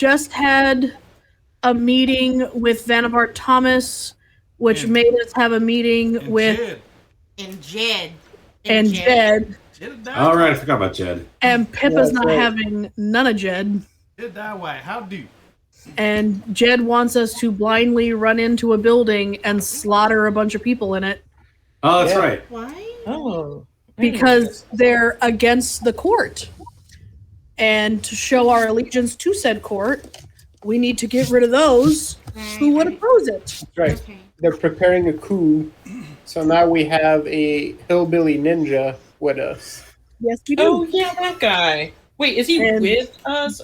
just had a meeting with Vannevar Thomas, which And- made us have a meeting And with Jed. And Jed. and Jed. Jed die. All right, I forgot about Jed. And Pippa's Yeah, not right. having none of Jed. Jed die way. How do? And Jed wants us to blindly run into a building and slaughter a bunch of people in it Oh, that's Yeah. right. Why? Oh. because they're against the court. And to show our allegiance to said court, we need to get rid of those who would oppose it. That's right. Okay. They're preparing a coup, so now we have a hillbilly ninja with us. Yes, we do. Oh yeah, that guy. Wait, is he And- with us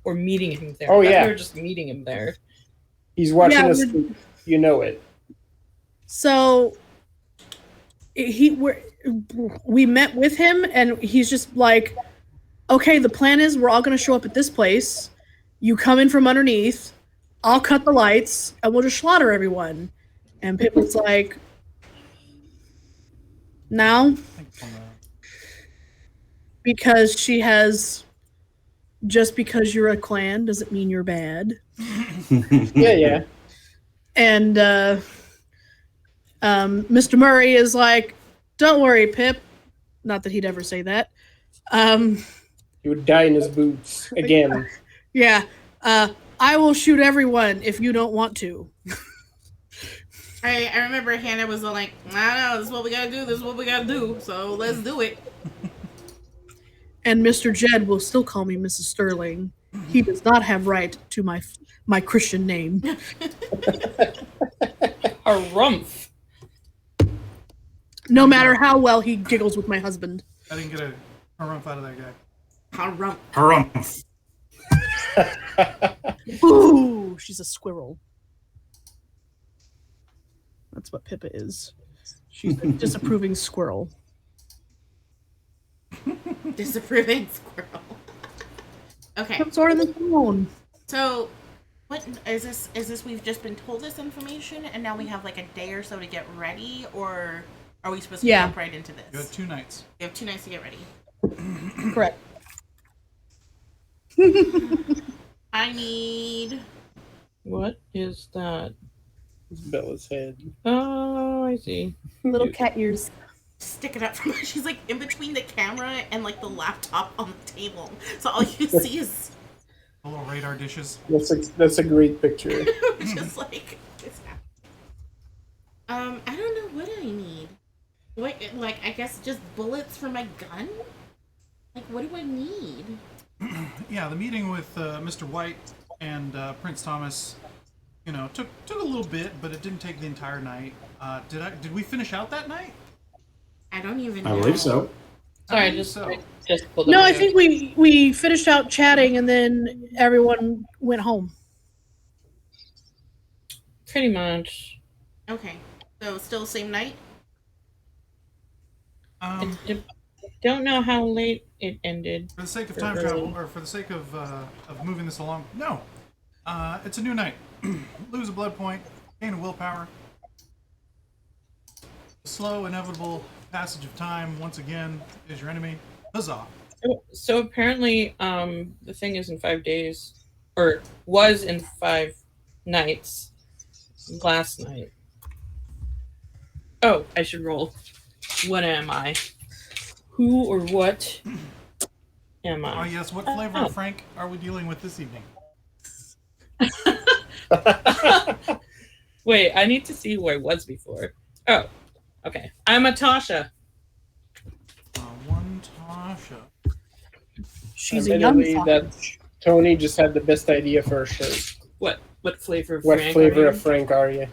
or meeting him there? Oh, I thought yeah. we were just meeting him there. He's watching Yeah, us. we're- You know it. So we met with him, and he's just like, okay, the plan is we're all going to show up at this place. You come in from underneath. I'll cut the lights, and we'll just slaughter everyone. And Pip was like, no, because she has. Just because you're a clan doesn't mean you're bad. Yeah. And Mr. Murray is like, don't worry, Pip. Not that he'd ever say that. He would die in his boots again. Yeah. I will shoot everyone if you don't want to. I remember Hannah was like, I don't know, this is what we gotta do, this is what we gotta do, so let's do it. And Mr. Jed will still call me Mrs. Sterling. He does not have right to my Christian name. Harumph. No matter how well he giggles with my husband. I didn't get a harumph out of that guy. Harumph. Harumph. Ooh, she's a squirrel. That's what Pippa is. She's a disapproving squirrel. Disapproving squirrel. Okay, Pip's on the phone. so what is this? Is this we've just been told this information and now we have like a day or so to get ready, or are we supposed to Yeah. jump right into this? You had 2 nights. We have 2 nights to get ready. Correct. I need. What is that? It's Bella's head. Oh, I see. Little cat ears. Stick it up from her. She's like in between the camera and like the laptop on the table. So all you see is The little radar dishes. That's a great picture. just like this. I don't know what I need. What, like, I guess just bullets for my gun? Like, what do I need? Yeah, the meeting with Mr. White and Prince Thomas, you know, took a little bit, but it didn't take the entire night. Did we finish out that night? I don't even I know. believe so. Sorry, I believe so. I just pulled No, up I my- think we finished out chatting and then everyone went home. pretty much. Okay. So, still same night? Don't know how late it ended. For the sake of time travel, or for the sake of moving this along, no. It's a new night. Lose a blood point, gain a willpower. The slow, inevitable passage of time, once again, is your enemy. Huzzah! So apparently, the thing is in 5 days, or was in 5 nights. Last night. Oh, I should roll. What am I? Who or what am Oh I? yes, what flavor of Frank are we dealing with this evening? Wait, I need to see who I was before. Oh, okay. I'm a Tasha. One Tasha. She's a young Admittedly, fuck. that Tony just had the best idea for a shirt. What flavor of What Frank flavor are you? of Frank are you?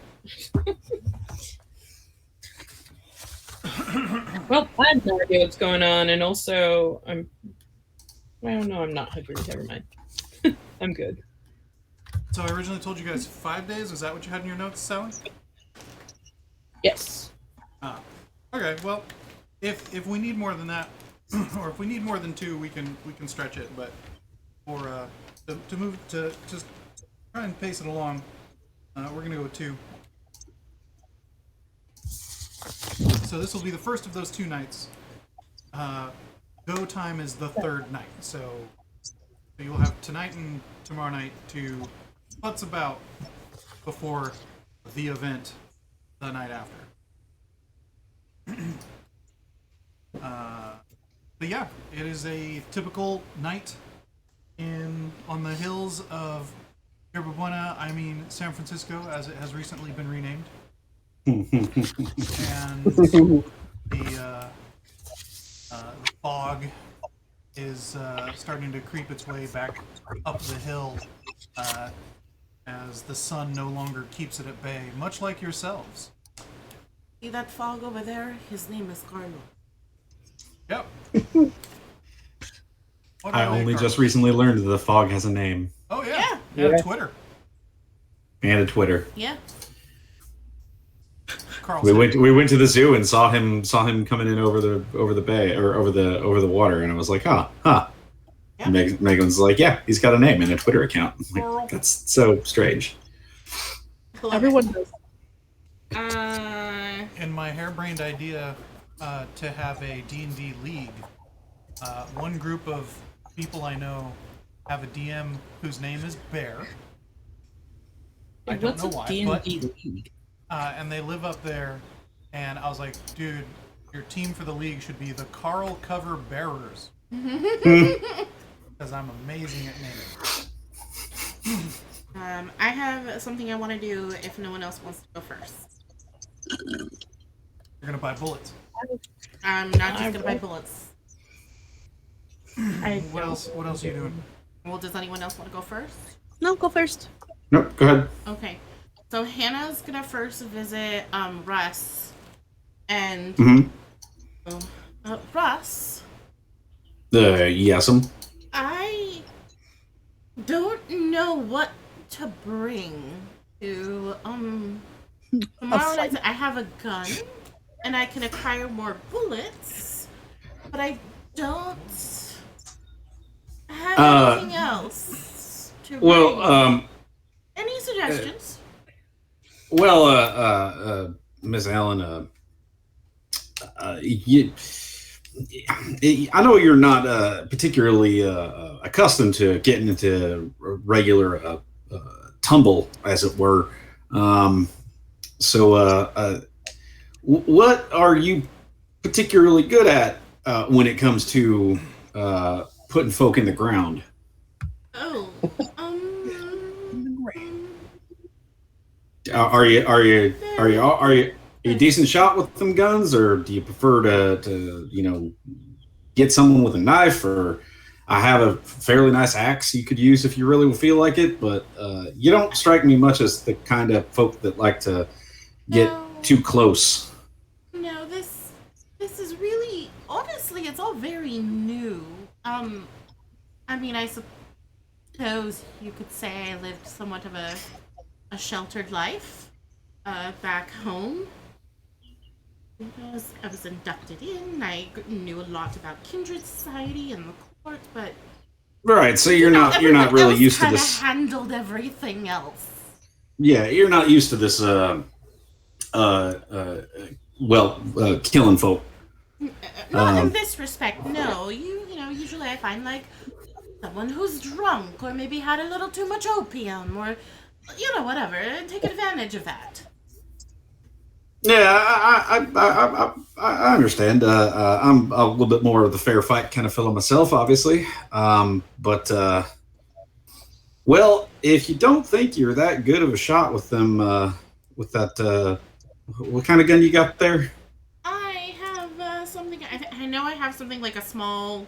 Well, I have no idea what's going on, and also well, no, I'm not hungry. Never mind. I'm good. So I originally told you guys 5 days. Is that what you had in your notes, Sally? Yes. Okay. Well, if we need more than that, or if we need more than 2, we can stretch it. But for to move to just try and pace it along, we're gonna go with 2. So this will be the first of those 2 nights. Go time is the 3rd night. So So you'll have tonight and tomorrow night to putz about before the event the night after. But yeah, it is a typical night on the hills of Yerba Buena, I mean San Francisco, as it has recently been renamed. And the fog is starting to creep its way back up the hill as the sun no longer keeps it at bay, much like yourselves. See that fog over there? His name is Carlos. Yep. What I are they, only just Carlos? recently learned that the fog has a name Oh yeah, Yeah. yeah. Yeah. Twitter. and a Twitter. Yeah. Carl. We went to the zoo and saw him coming in over the bay or over the water, and I was like, huh. Yeah. And Megan's like, yeah, he's got a name and a Twitter account. I'm Carl. like, that's so strange. Everyone does. In my harebrained idea to have a D&D league, one group of people I know have a DM whose name is Bear. I don't What's know a why, D&D but league? and they live up there. And I was like, dude, your team for the league should be the Carl Cover Bearers. Because I'm amazing at naming. I have something I want to do if no one else wants to go first. You're gonna buy bullets. I'm not just gonna buy bullets. What else? What else are you doing? Well, does anyone else want to go first? No, go first. Nope, go ahead. Okay. So Hannah's gonna first visit Russ, and Mm-hmm. Russ, Yes'm. I don't know what to bring to tomorrow night. I have a gun, and I can acquire more bullets, but I don't have anything else to Well, bring. Any suggestions? Miss Allen, I know you're not particularly accustomed to getting into regular tumble, as it were. What are you particularly good at when it comes to putting folk in the ground? Oh, Are you a decent shot with them guns, or do you prefer to get someone with a knife? Or I have a fairly nice axe you could use if you really feel like it, but you don't strike me much as the kind of folk that like to get No. too close. No, this is really, honestly, it's all very new. I mean, I suppose you could say I lived somewhat of a sheltered life back home. I was inducted in. I knew a lot about Kindred Society and the court, but Right, so you're not everyone really else used to kinda this. handled everything else. Yeah, you're not used to this. Killing folk. Not in this respect, no. You know, usually I find like someone who's drunk or maybe had a little too much opium or, whatever, and take advantage of that. Yeah, I understand. I'm a little bit more of the fair fight kind of fellow myself, obviously. If you don't think you're that good of a shot with them, with that, what kind of gun you got there? I have something, I know I have something like a small,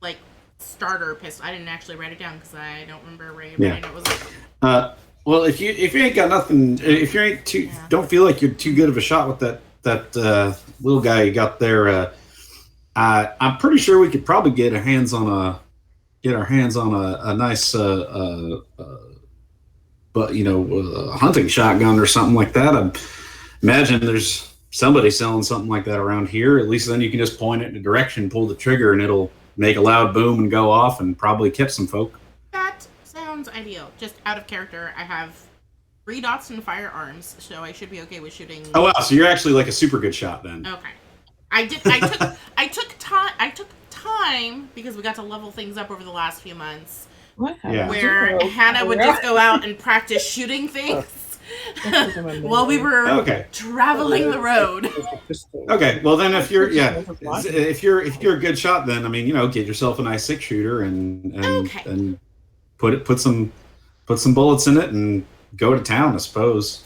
like, starter pistol. I didn't actually write it down because I don't remember writing it. It was like, Well, if you ain't got nothing, if you ain't too, don't feel like you're too good of a shot with that little guy you got there. I'm pretty sure we could probably get our hands on a nice, hunting shotgun or something like that. I imagine there's somebody selling something like that around here. At least then you can just point it in a direction, pull the trigger, and it'll make a loud boom and go off, and probably catch some folk. that sounds ideal. Just out of character, I have 3 dots in firearms, so I should be okay with shooting. Oh wow! So you're actually like a super good shot then. Okay. I took time because we got to level things up over the last few months. What Yeah. happened? where Hannah would just go out and practice shooting things while we were Okay. traveling the road. Okay. Well, then if you're if you're a good shot, then I mean, get yourself a nice 6-shooter and Okay. and put some bullets in it and go to town, I suppose.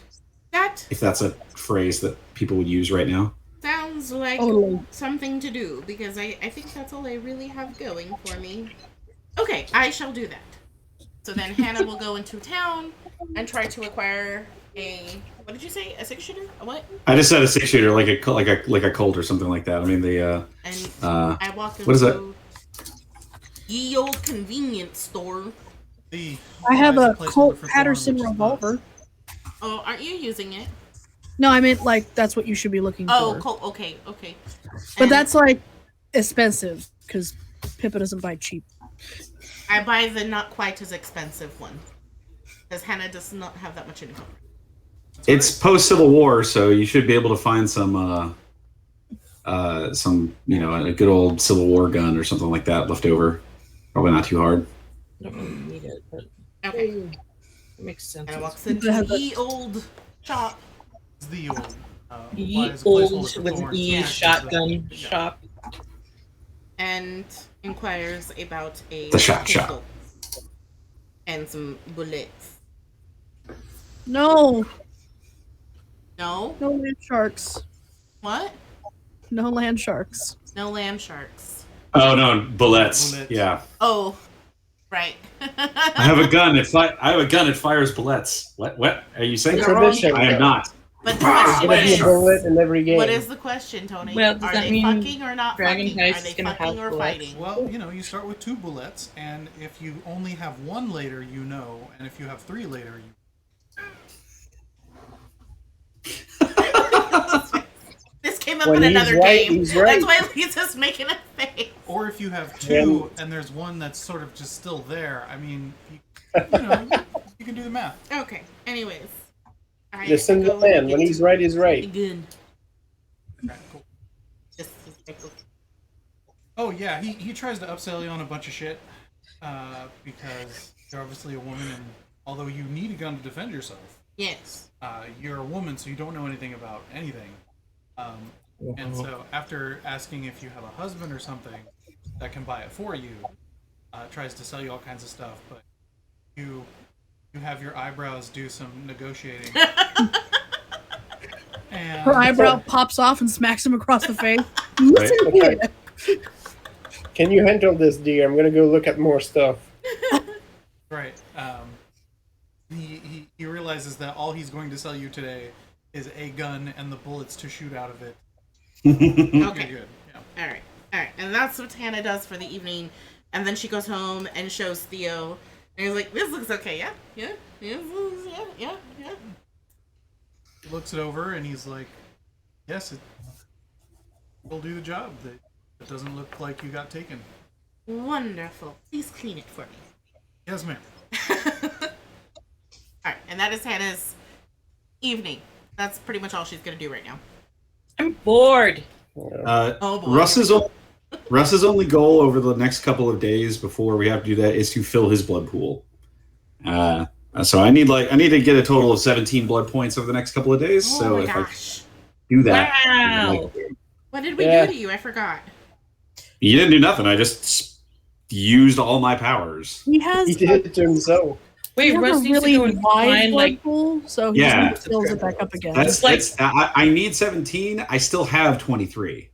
That If that's a phrase that people would use right now. sounds like Totally. something to do, because I think that's all I really have going for me. Okay, I shall do that. So then Hannah will go into town and try to acquire what did you say? A 6-shooter? A what? I just said a 6-shooter, like a Colt or something like that. I mean, And I walk into what is that? ye old convenience store. I have a Placeholder Colt for Patterson Thorn, which is revolver. Oh, aren't you using it? No, I meant like that's what you should be looking Oh, for. Colt. Okay. But And that's like expensive because Pippa doesn't buy cheap. I buy the not quite as expensive one, because Hannah does not have that much income. It's post Civil War, so you should be able to find some a good old Civil War gun or something like that left over. Probably not too hard. I don't really need it, but Okay. it makes sense. And I walks It into has a- ye old shop. It's the old. Ye applies a placeholder old for with an Thorn. E Yeah. shotgun Yeah. shop. And inquires about a The shot. pistol and some bullets. No, No? no land sharks. What? No land sharks. No land sharks. Oh no, bullets. Bullets. Yeah, Oh, right. I have a gun. I have a gun. It fires bullets. What are you saying? Tradition. I am not. But the Gonna question be a bullet is, in every game. what is the question, Tony? Well, does Are that they mean fucking or not Dragon fucking? Heist Are is they gonna fucking have or bullets? fighting? Well, you start with 2 bullets, and if you only have 1 later, and if you have 3 later, This came up When in he's another right, game. he's right. That's why Lisa's making a face. or if you have 2 and there's 1 that's sort of just still there. I mean, you can do the math. Okay. Anyways, I Listen to go the man. and When get he's right, he's the right. gun. Right, cool. Just like, Oh yeah, he tries to upsell you on a bunch of shit because you're obviously a woman, and although you need a gun to defend yourself, yes. you're a woman, so you don't know anything about anything. And so after asking if you have a husband or something that can buy it for you, tries to sell you all kinds of stuff, but you have your eyebrows do some negotiating. And Her eyebrow pops off and smacks him across the face. Listen Okay. here. Can you handle this, dear? I'm gonna go look at more stuff. Right. He realizes that all he's going to sell you today is a gun and the bullets to shoot out of it. Okay. You're good. Yeah. All right. And that's what Hannah does for the evening. And then she goes home and shows Theo. And he's like, "This looks okay. Yeah. He looks it over and he's like, "Yes, it will do the job. It doesn't look like you got taken." Wonderful. Please clean it for me." Yes, ma'am. All right. And that is Hannah's evening. That's pretty much all she's gonna do right now. I'm bored. Oh boy. Russ's only goal over the next couple of days before we have to do that is to fill his blood pool. So I need to get a total of 17 blood points over the next couple of days. Oh so my if gosh. I do that, Wow. What did we Yeah. do to you? I forgot. you didn't do nothing. I just used all my powers. He has, He did it to himself. Wait, he Russ has a needs really to go and wide find blood like pool, so he Yeah. just fills it back up again. That's like- I need 17. I still have 23.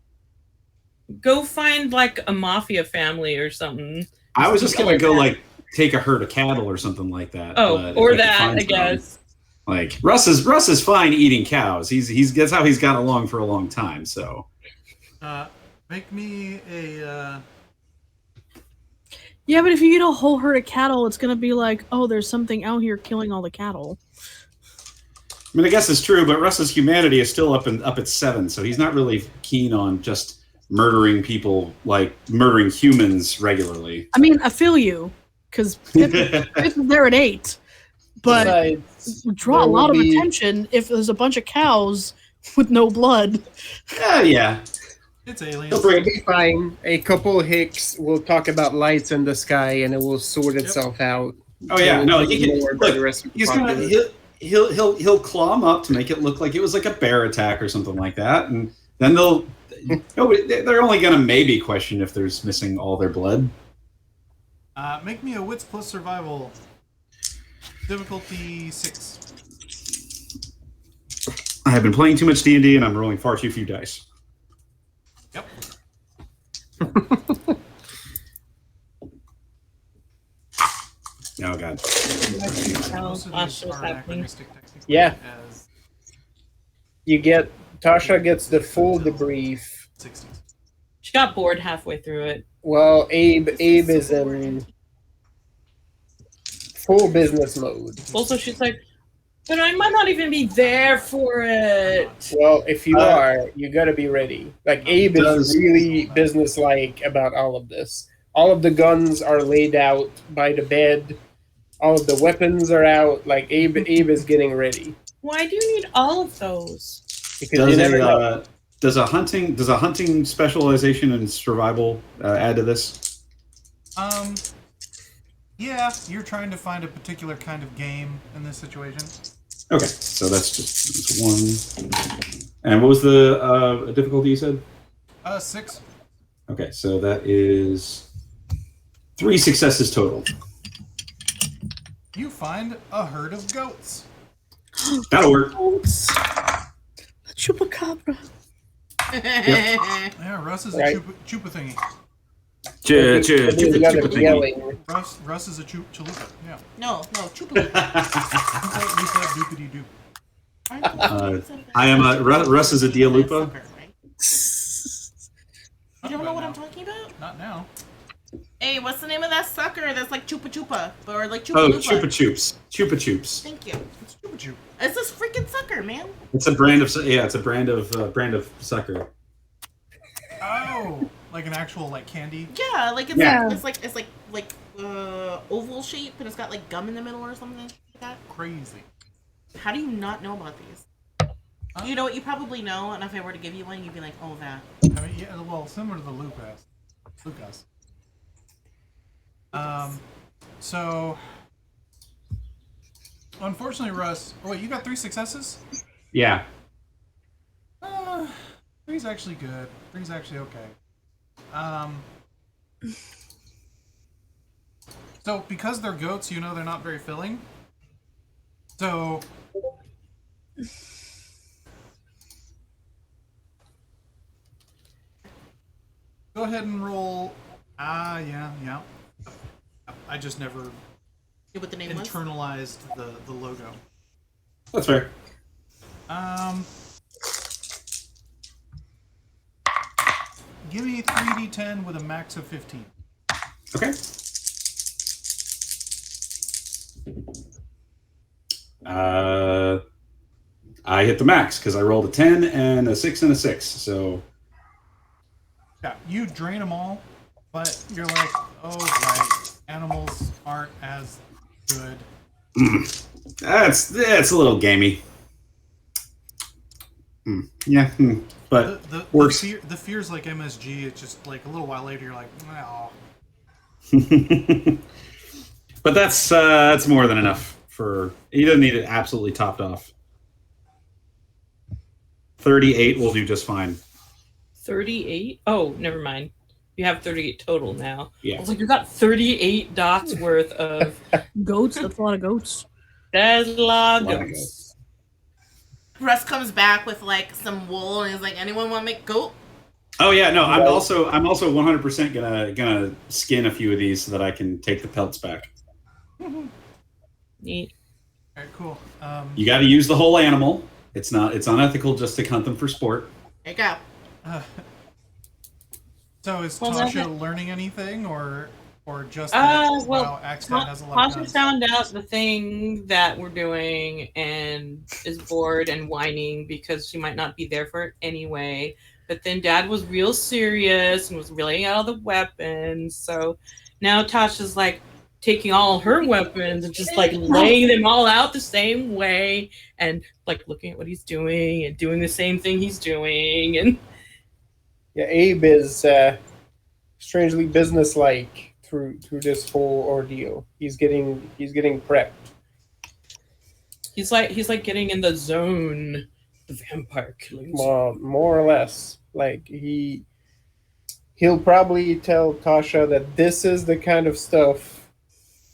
go find like a mafia family or something. I was just gonna go like take a herd of cattle or something like that. Oh, but if or could that, find I some- guess. Like Russ is fine eating cows. He's that's how he's got along for a long time. So Make me a. Yeah, but if you get a whole herd of cattle, it's gonna be like, oh, there's something out here killing all the cattle. I mean, I guess it's true, but Russ's humanity is still up at 7, so he's not really keen on just murdering people, like murdering humans regularly. I mean, I feel you, because Pippa's there at 8, but Besides, would draw a there lot of would be- attention if there's a bunch of cows with no blood. Yeah. It's aliens. He'll bring It'll be fine. A couple hicks will talk about lights in the sky, and it will sort itself out. Oh yeah, no, he can, Ignored by the look, rest of the he's gonna populace. he'll claw him up to make it look like it was like a bear attack or something like that, and then they're only gonna maybe question if there's missing all their blood. Make me a wits plus survival. Difficulty 6. I have been playing too much D&D, and I'm rolling far too few dice. Yep. Oh god. Most of these are anachronistic technically. Yeah. As Tasha gets the full debrief. 60s. She got bored halfway through it. Well, Abe is in full business mode. Also, she's like, but I might not even be there for it. Well, if you are, you gotta be ready. Like Abe is really businesslike about all of this. All of the guns are laid out by the bed. All of the weapons are out. Like Abe is getting ready Why do you need all of those? because you never know. Does a hunting specialization in survival add to this? Yeah, you're trying to find a particular kind of game in this situation. Okay, so that's one. And what was the difficulty you said? 6. Okay, so that is 3 successes total. You find a herd of goats. That'll work. Goats. The chupacabra. Yeah, Russ is Right. a chupa thingy. You gotta be yelling. Russ is a chalupa. Yeah. No, chupa. We said doopity doop. I am a Russ is a Dialupa. You don't know what I'm talking about? Not now. Hey, what's the name of that sucker that's like Chupa Chupa? Or like Chupa Oh, Lupa? Chupa Chups. Chupa Chups. Thank you. It's chupa chup. It's this freaking sucker, man. It's a brand of it's a brand of sucker. Oh, like an actual like candy. Yeah, like it's Yeah. like oval shape and it's got like gum in the middle or something like that. Crazy. How do you not know about these? Huh? You know what? You probably know, and if I were to give you one, you'd be like, "Oh, that." I mean, yeah, well, similar to the Lucas. So unfortunately, Russ. Oh wait, you got 3 successes? Yeah. 3's actually good. 3's actually okay. So because they're goats, you know they're not very filling. So go ahead and roll. Yeah. I just never See what the name was? internalized the logo. That's fair. Give me 3d10 with a max of 15. Okay. I hit the max because I rolled a 10 and a 6 and a 6. So Yeah, you drain them all, but you're like, oh right, animals aren't as good. that's a little gamey. Yeah, but The works. fear's like MSG. It's just like a little while later, you're like, oh. but that's more than enough for. He doesn't need it absolutely topped off. 38 will do just fine. 38? Oh, never mind. You have 38 total now. I Yeah. was like, you got 38 dots worth of. Goats. That's a lot of goats. That's a lot of Lot of goats. Russ comes back with like some wool and he's like, "Anyone want to make goat?" Oh yeah, no, I'm Right. also 100% gonna skin a few of these so that I can take the pelts back. Neat. All right, cool. You got to use the whole animal. It's unethical just to hunt them for sport. There you go. So is Well, Tasha learning anything, or just that, well, wow, Axton has a lot of Tasha guns? found out the thing that we're doing and is bored and whining because she might not be there for it anyway. But then Dad was real serious and was laying out all the weapons. So now Tasha's like taking all her weapons and just like laying them all out the same way and like looking at what he's doing and doing the same thing he's doing. And Yeah, Abe is strangely businesslike through this whole ordeal. He's getting prepped. He's like getting in the zone. The vampire killing zone. Well, more or less. Like he'll probably tell Tasha that this is the kind of stuff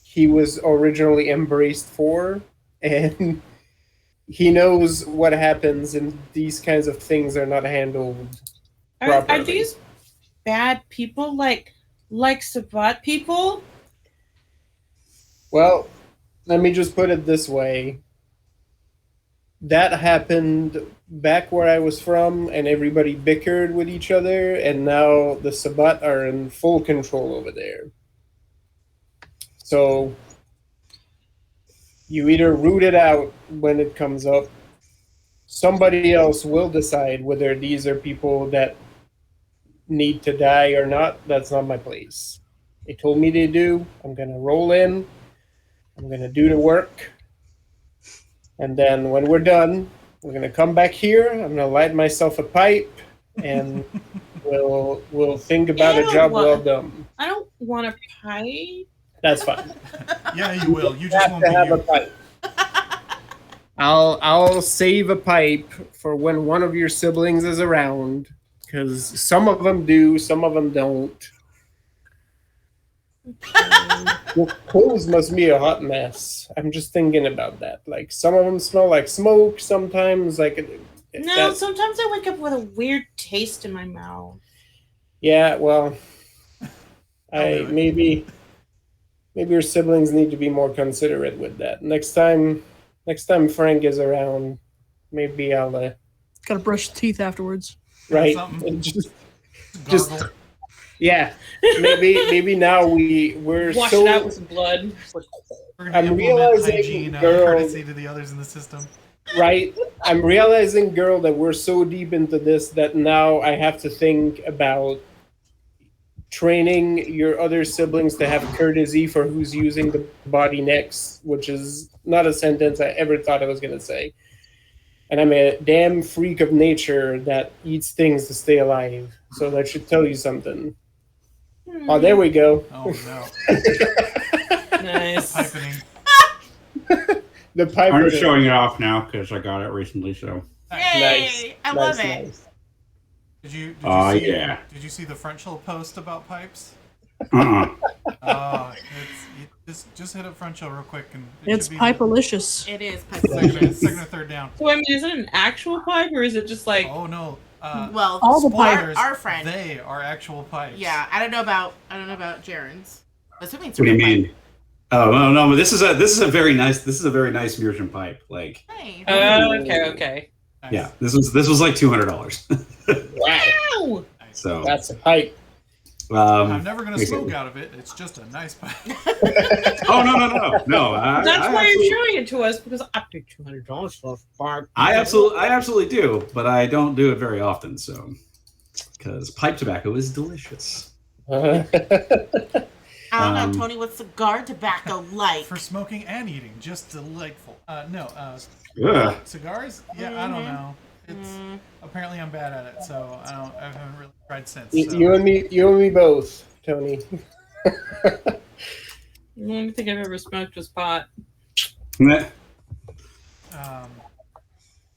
he was originally embraced for, and he knows what happens, and these kinds of things are not handled Are properly. these bad people like Sabat people? Well, let me just put it this way. That happened back where I was from, and everybody bickered with each other, and now the Sabat are in full control over there. So you either root it out when it comes up. Somebody else will decide whether these are people that need to die or not. That's not my place. They told me they do. I'm going to roll in. I'm going to do the work. And then when we're done, we're going to come back here. I'm going to light myself a pipe, and we'll think about I a don't job want- well done. I don't want a pipe. That's fine. Yeah, you will. You You just have won't to be have a you. pipe. I'll save a pipe for when one of your siblings is around, because some of them do, some of them don't. Your clothes must be a hot mess. I'm just thinking about that. Like some of them smell like smoke. Sometimes, like No, that's- sometimes I wake up with a weird taste in my mouth. yeah. Well, I'll do it. maybe your siblings need to be more considerate with that. Next time Frank is around, maybe I'll Gotta brush teeth afterwards. right. something. And just Gargle. yeah. Maybe now we're Wash so it out with some blood. We're gonna I'm implement realizing, hygiene girl- courtesy to the others in the system. right. I'm realizing, girl, that we're so deep into this that now I have to think about training your other siblings to have courtesy for who's using the body next, which is not a sentence I ever thought I was going to say. And I'm a damn freak of nature that eats things to stay alive. So that should tell you something. Oh, there we go. Oh no. Nice. Pipening. The pipe. I'm just showing it off now because I got it recently. So, Yay! I love it. Nice. Did you see, yeah. Did you see the Frenchel post about pipes? uh-uh. Just hit up Frenchel real quick and It's should be pipe-alicious. It is second or third down. So I mean, is it an actual pipe or is it just like? Oh no. well. All the spoilers, our friend. They are actual pipes. Yeah, I don't know about Jaren's. Assuming it's What do you real mean? Oh no, but this is a very nice Meerjin pipe. Like, pipe. Hey. Okay. Nice. yeah, this was like $200. Wow. Ow! So, That's a pipe. I'm never gonna makes it- smoke out of it. It's just a nice pipe. oh no. That's why absolutely- you're showing it to us because I paid $200 for a pipe. I absolutely do, but I don't do it very often. So, because pipe tobacco is delicious. I don't Um, know, Tony. What's cigar tobacco like? For smoking and eating, just delightful. Ugh. Cigars? Yeah, I don't Mhm. know. It's Mm, apparently I'm bad at it, so I haven't really tried since. You So. you and me both, Tony. The only thing I've ever smoked was pot. Meh.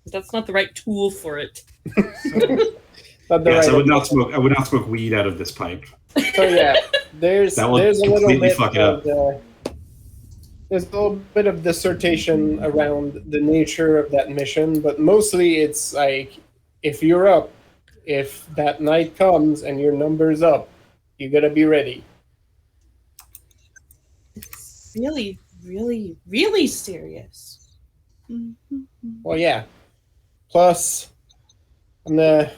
That's not the right tool for it. So, Not the Yes, right I would not smoke weed out of this pipe. So yeah, there's That will there's a little completely bit fuck it of there's a little bit of dissertation around the nature of that mission, but mostly it's like if you're up, if that night comes and your number's up, you gotta be ready. It's really, really, really serious. Well, yeah. Plus, I'm gonna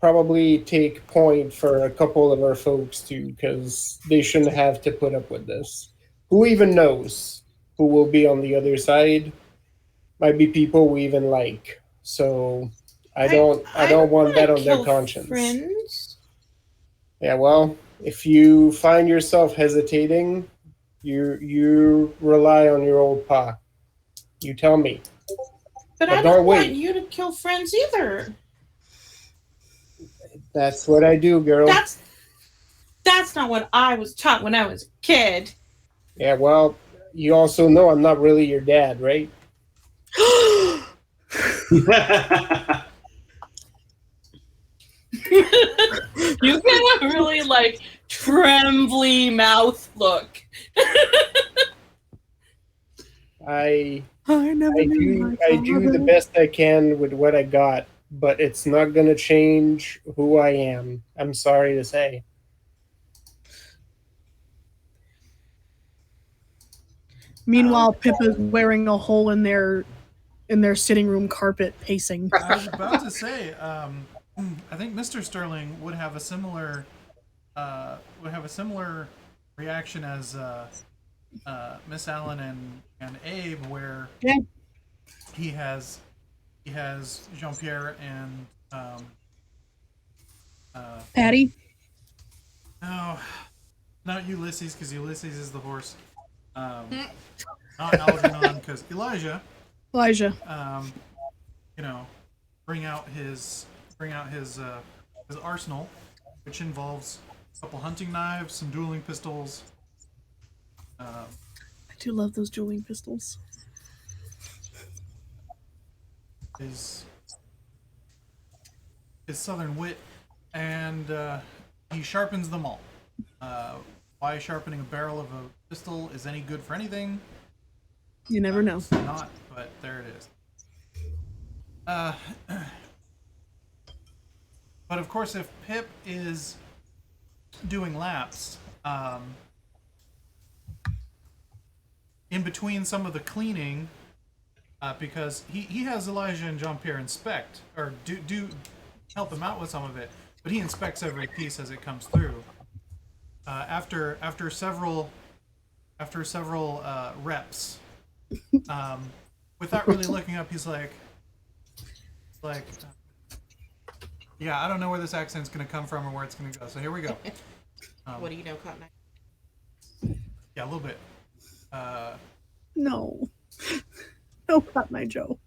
probably take point for a couple of our folks too, because they shouldn't have to put up with this. Who even knows who will be on the other side? Might be people we even like. So I don't want that on their kill conscience. Friends? Yeah, well, if you find yourself hesitating, you rely on your old pa. You tell me. But But I don't don't want wait. you to kill friends either. That's what I do, girl. That's not what I was taught when I was a kid. Yeah, well, you also know I'm not really your dad, right? You get a really like trembly mouth look. I never knew my do the father. best I can with what I got, but it's not gonna change who I am. I'm sorry to say. Meanwhile, Pippa's wearing a hole in their sitting room carpet, pacing. I was about to say, I think Mr. Sterling would have a similar reaction as Miss Allen and Abe, where Yeah. he has Jean-Pierre and Patty. no, not Ulysses, because Ulysses is the horse. Not Algernon, because Elijah. Elijah. You know, bring out his arsenal, which involves a couple hunting knives, some dueling pistols. I do love those dueling pistols. His southern wit, and he sharpens them all. Why sharpening a barrel of a pistol is any good for anything? You never know. Not, but there it is. But of course, if Pip is doing laps, in between some of the cleaning, because he has Elijah and Jean-Pierre inspect, or do help him out with some of it, but he inspects every piece as it comes through. After several reps, without really looking up, he's like, yeah, I don't know where this accent's gonna come from or where it's gonna go. So here we go. What do you know, Cotton Eye? Yeah, a little bit. No. No, Cotton Eye Joe.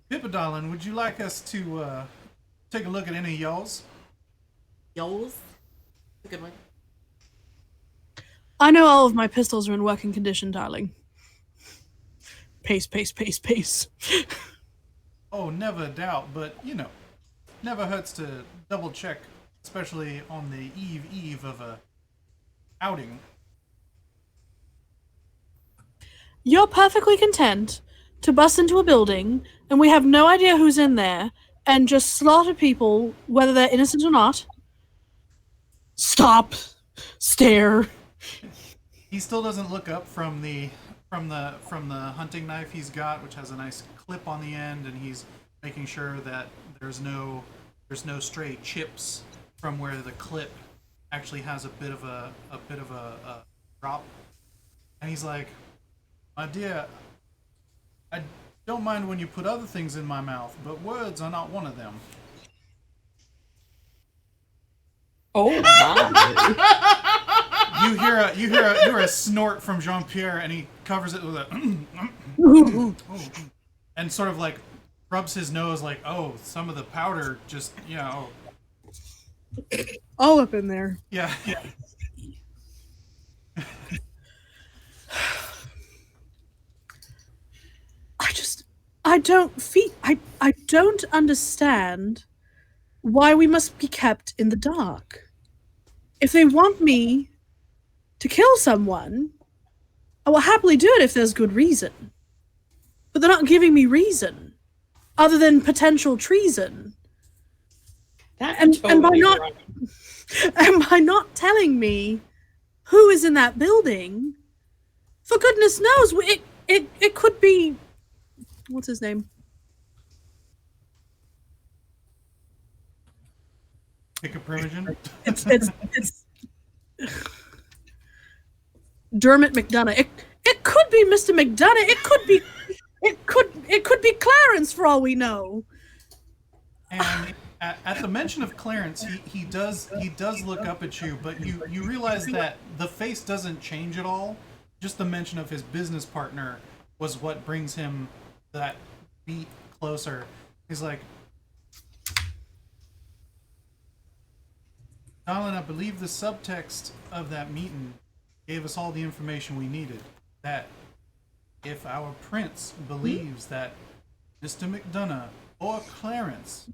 Pippadolin, would you like us to take a look at any of y'all's? Yoles. A good one. I know all of my pistols are in working condition, darling. Pace, pace, pace, pace. Oh, never a doubt, but never hurts to double check, especially on the eve of a outing. You're perfectly content to bust into a building and we have no idea who's in there and just slaughter people, whether they're innocent or not. Stop. Stare. He still doesn't look up from the hunting knife he's got, which has a nice clip on the end, and he's making sure that there's no stray chips from where the clip actually has a bit of a drop. And he's like, "My dear, I don't mind when you put other things in my mouth, but words are not one of them." Oh my! You hear a snort from Jean-Pierre, and he covers it with a and sort of like rubs his nose, like, "Oh, some of the powder just All up in there. yeah." I don't understand why we must be kept in the dark. If they want me to kill someone, I will happily do it if there's good reason. But they're not giving me reason, other than potential treason. And by not telling me who is in that building, for goodness knows, it could be, what's his name? Pick a primogen. It's Dermot McDonough. It could be Mr. McDonough. It could be Clarence for all we know. And at the mention of Clarence, he does look up at you, but you realize that the face doesn't change at all. Just the mention of his business partner was what brings him that beat closer. He's like, Colin, I believe the subtext of that meeting gave us all the information we needed. That if our prince believes that Mr. McDonough or Clarence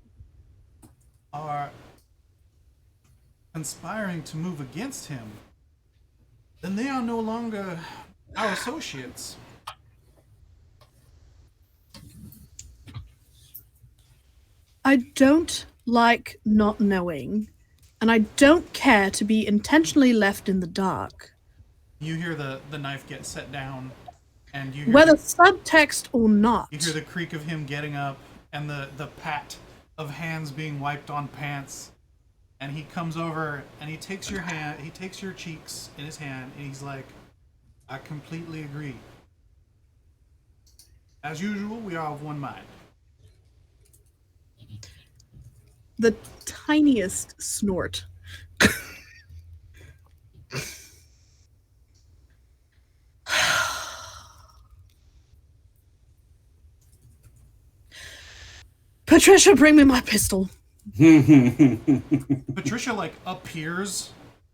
are conspiring to move against him, then they are no longer our associates. I don't like not knowing, and I don't care to be intentionally left in the dark. You hear the knife get set down, and you hear Whether subtext or not. you hear the creak of him getting up, and the pat of hands being wiped on pants. And he comes over and he takes your hand, he takes your cheeks in his hand, and he's like, I completely agree. As usual, we are of one mind. The tiniest snort. Patricia, bring me my pistol. Patricia, like, appears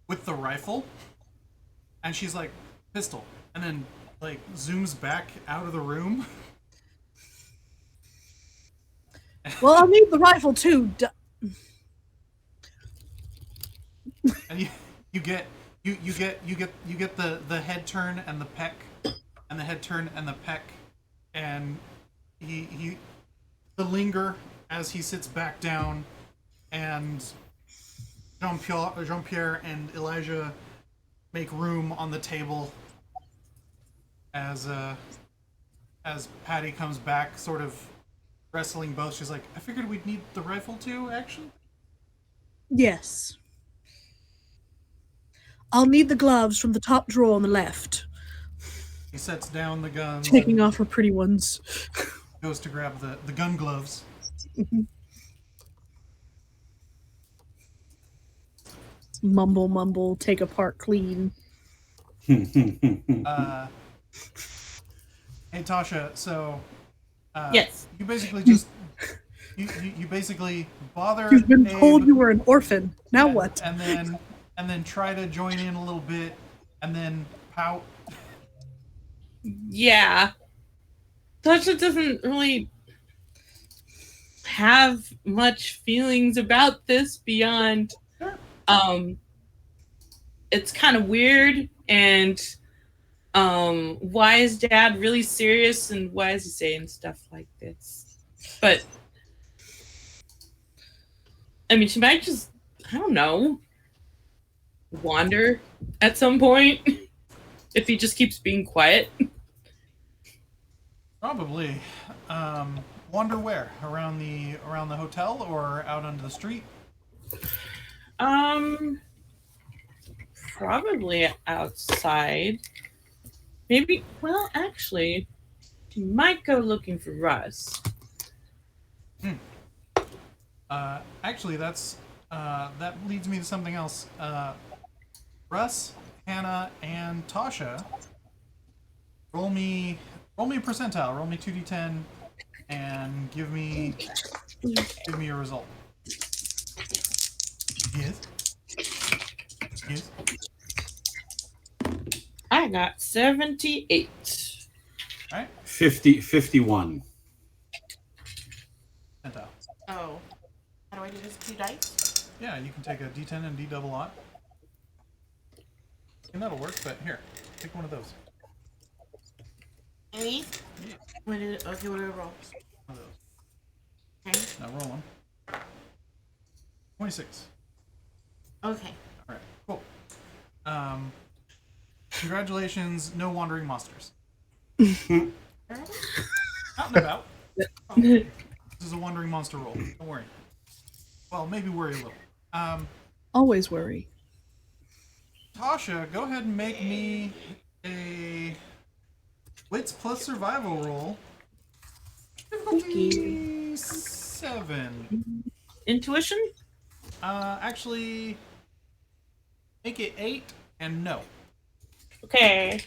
with the rifle, and she's like, pistol, and then, like, zooms back out of the room. Well, I'll need the rifle too. And you get the head turn and the peck, and the head turn and the peck, and he the linger as he sits back down, and Jean-Pierre and Elijah make room on the table as Patty comes back, sort of wrestling both. She's like, I figured we'd need the rifle too, actually. Yes. I'll need the gloves from the top drawer on the left. He sets down the guns, Taking off her pretty ones. goes to grab the gun gloves. Mumble, mumble, take apart clean. Hey Tasha, so Yes. you basically just you basically bother You've been told Abe, you were an orphan. Now and- what? and then try to join in a little bit, and then pout. Yeah. Tasha doesn't really have much feelings about this beyond it's kind of weird, and why is Dad really serious, and why is he saying stuff like this? But I mean, she might just, I don't know, wander at some point if he just keeps being quiet. Probably. Wander where? Around the hotel or out onto the street? Probably outside. Maybe, well, actually, he might go looking for Russ. Actually, that leads me to something else. Russ, Hannah, and Tasha, roll me a percentile. Roll me 2d10, and give me a result. Yes. Yes. I got 78. All right. 51. Percentile. Oh. How do I do this? 2 dice? Yeah, you can take a d10 and d-double odd. And that'll work, but here, take one of those. Any? Yeah. Okay, what do I roll? One of those. Okay. Now roll them. 26. Okay. All right, cool. Congratulations, no wandering monsters. Out and about. This is a wandering monster roll. Don't worry. Well, maybe worry a little. Always worry. Tasha, go ahead and make me a wits plus survival roll. Difficulty 7. Intuition? Actually, make it 8 and no. Okay.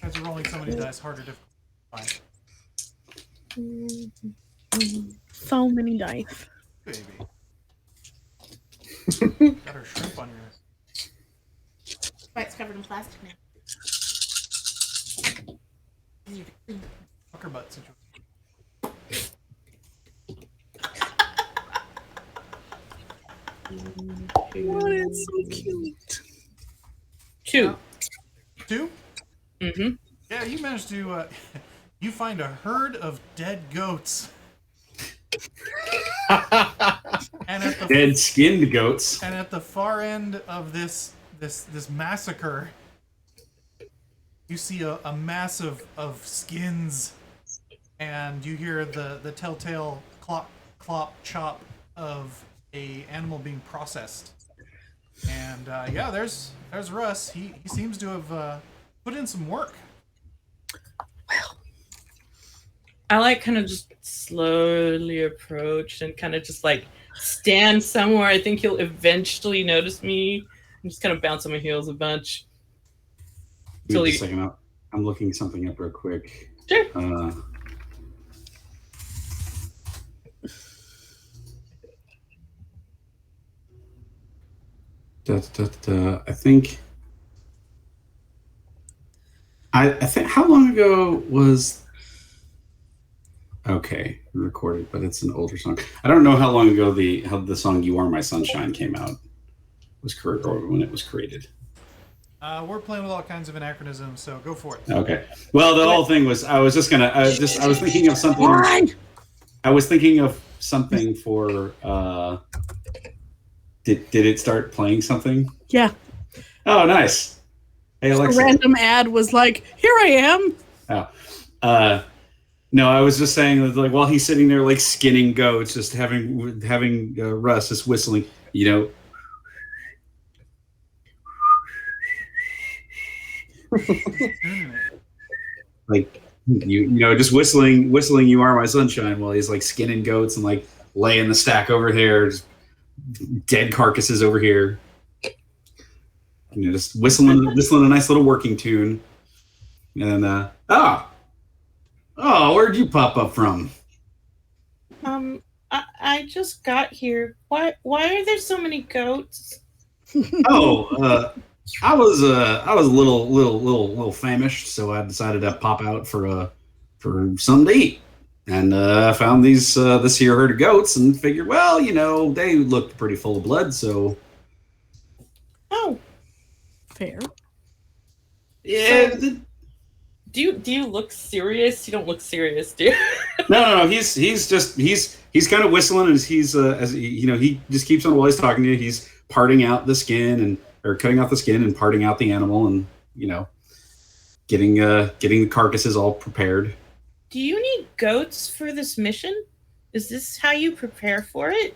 Guys are rolling so many dice, harder to find. So many dice. Baby. Got her shrimp on your. It's covered in plastic now. Fucker butt situation. Oh, it's so cute. 2. 2? Mm-hmm. Yeah, you managed to. You find a herd of dead goats. And at the Dead skinned goats. and at the far end of this massacre, you see a mass of skins, and you hear the telltale clop clop chop of a animal being processed. And yeah, there's Russ. He seems to have put in some work. I like kind of just slowly approach and kind of just like stand somewhere. I think he'll eventually notice me. I'm just kind of bounce on my heels a bunch. Give Till me he- a second. I'm looking something up real quick. Sure. I think. I think. How long ago was? Okay, recorded, but it's an older song. I don't know how long ago the song "You Are My Sunshine" came out. Or when it was created. We're playing with all kinds of anachronisms, so go for it. Okay. Well, the whole thing was I was thinking of something. Why? I was thinking of something for. Did it start playing something? Yeah. Oh, nice. Hey, A Alexa. random ad was like, "Here I am." Oh. No, I was just saying that, like, while he's sitting there, like, skinning goats, just having Russ just whistling, you know. Like, you know, just whistling, "You Are My Sunshine," while he's like skinning goats and like laying the stack over here, just dead carcasses over here. You know, just whistling a nice little working tune. And where'd you pop up from? I just got here. Why are there so many goats? I was a little famished, so I decided to pop out for something to eat, and I found this here herd of goats, and figured, well, you know, they looked pretty full of blood, so Oh, Fair. yeah. do you look serious? You don't look serious, do you? No. He's kind of whistling, and he's as you know, he just keeps on while he's talking to you. He's parting out the skin or cutting out the skin and parting out the animal, and you know, getting the carcasses all prepared. Do you need goats for this mission? Is this how you prepare for it?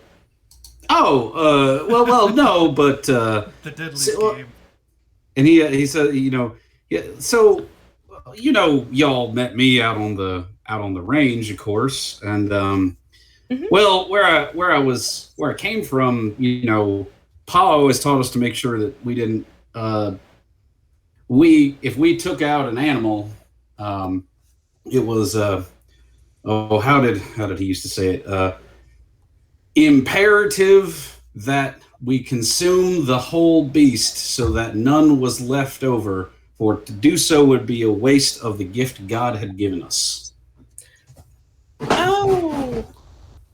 Oh, well, no, but The deadliest So- game. and he said, you know, yeah. So, you know, y'all met me out on the range, of course, and well, where I came from, you know, Pa always taught us to make sure that we didn't if we took out an animal, it was how did he used to say it? Imperative that we consume the whole beast so that none was left over, for to do so would be a waste of the gift God had given us.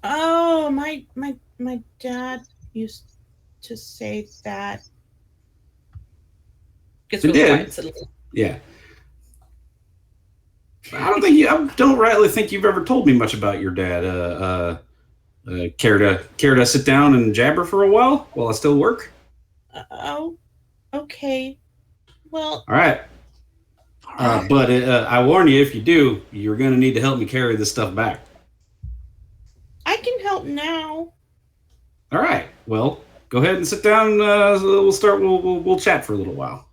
Oh, my dad used to say that. Gets It really did. quiet suddenly. Yeah. I don't rightly think you've ever told me much about your dad. Care to sit down and jabber for a while I still work? Oh, okay. Well, All right. But I warn you, if you do, you're going to need to help me carry this stuff back. I can help now. All right. Well, go ahead and sit down. We'll start. We'll chat for a little while.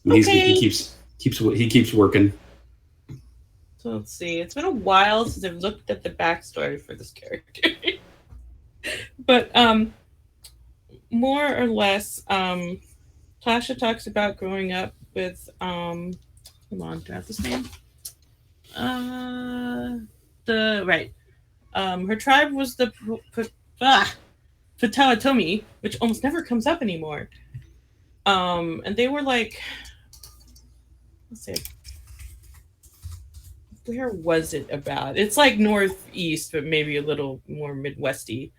And Okay. He keeps working. So let's see. It's been a while since I've looked at the backstory for this character. But more or less, Tasha talks about growing up with hold on, do I have this name? Her tribe was the Potawatomi, which almost never comes up anymore. And they were like, let's see, where was it about? It's like northeast, but maybe a little more Midwesty,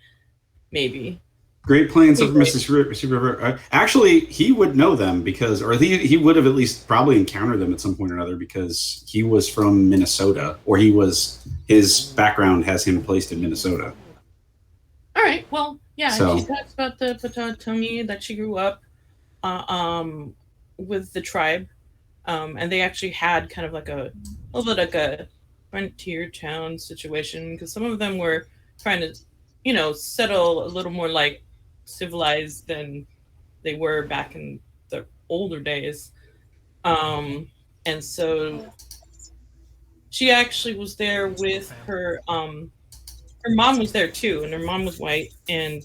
maybe. Great Plains of Mississippi River. Actually, he would know them because, or he would have at least probably encountered them at some point or another because he was from Minnesota, or his background has him placed in Minnesota. All right. Well, yeah. So- She talks about the Potawatomi that she grew up with the tribe, and they actually had kind of like a little bit like a frontier town situation because some of them were trying to, settle a little more like civilized than they were back in the older days. And so she actually was there with her mom was there too, and her mom was white, and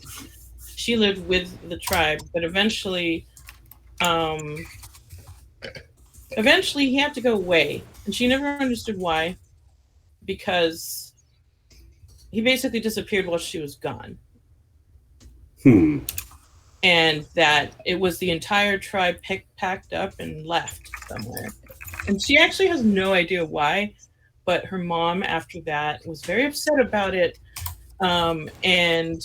she lived with the tribe, but eventually he had to go away, and she never understood why, because he basically disappeared while she was gone. And that it was the entire tribe packed up and left somewhere. And she actually has no idea why, but her mom after that was very upset about it, and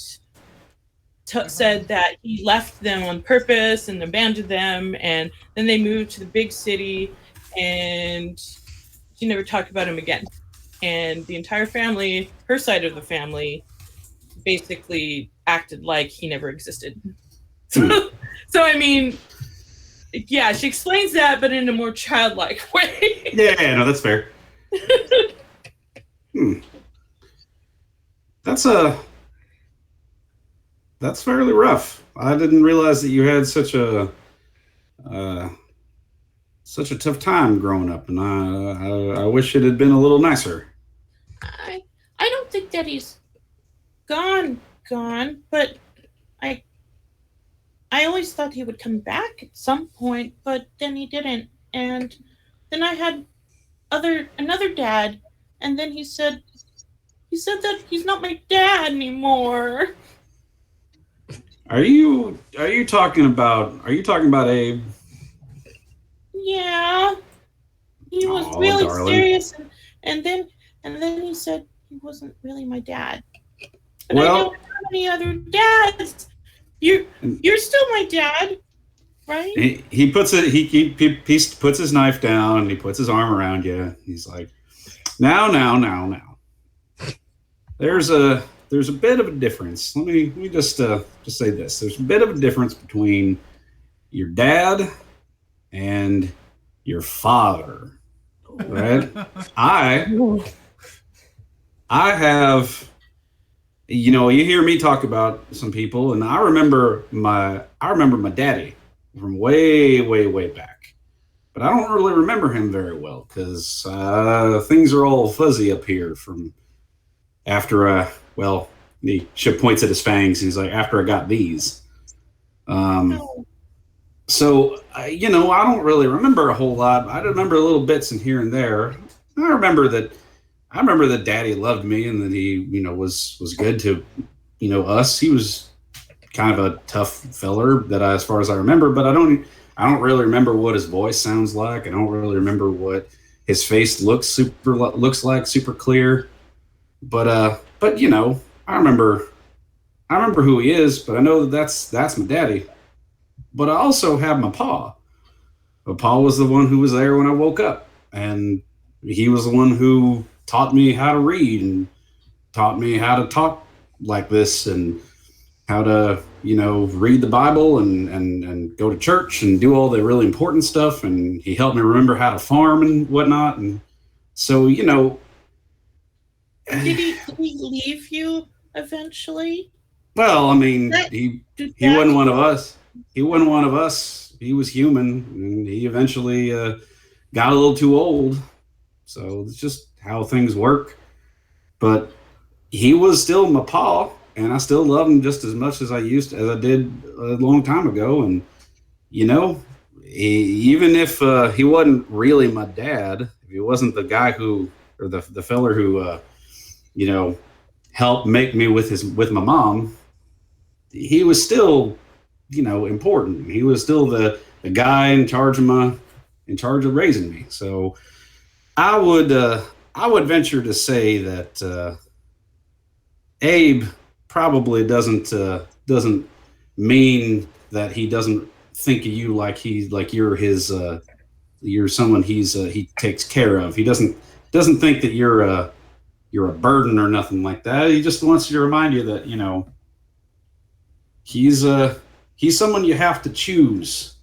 said that he left them on purpose and abandoned them, and then they moved to the big city, and she never talked about him again. And the entire family, her side of the family, basically acted like he never existed. So I mean, yeah, she explains that, but in a more childlike way. Yeah, no, that's fair. That's fairly rough. I didn't realize that you had such a tough time growing up, and I wish it had been a little nicer. I don't think that he's gone, but I always thought he would come back at some point, but then he didn't. And then I had another dad, and then he said that he's not my dad anymore. Are you talking about Abe? Yeah. He was Aw, really darling. serious, and then he said he wasn't really my dad. But Well- I don't have any other dads. You're still my dad, right? He puts it. He puts his knife down and he puts his arm around you. He's like, now. There's a bit of a difference. Let me just say this. There's a bit of a difference between your dad and your father, right? I have, you hear me talk about some people, and I remember my daddy from way back, but I don't really remember him very well because things are all fuzzy up here from after he points at his fangs and he's like, after I got these. So I don't really remember a whole lot. I remember little bits in here and there. I remember that Daddy loved me and that he was good to us. He was kind of a tough feller as far as I remember, but I don't really remember what his voice sounds like. I don't really remember what his face looks like super clear. But I remember who he is, but I know that's my daddy. But I also have my pa. My pa was the one who was there when I woke up, and he was the one who taught me how to read and taught me how to talk like this and how to, read the Bible and go to church and do all the really important stuff. And he helped me remember how to farm and whatnot. And so, Did he leave you eventually? well, I mean, he wasn't one of us. He wasn't one of us. He was human, and he eventually got a little too old. So it's just how things work. But he was still my pa, and I still love him just as much as I did a long time ago. And even if he wasn't really my dad, if he wasn't the guy the feller who helped make me with my mom, he was still, important. He was still the guy in charge of raising me. So I would venture to say that Abe probably doesn't mean that he doesn't think of you like you're his you're someone he takes care of. He doesn't think that you're a burden or nothing like that. He just wants to remind you that he's someone you have to choose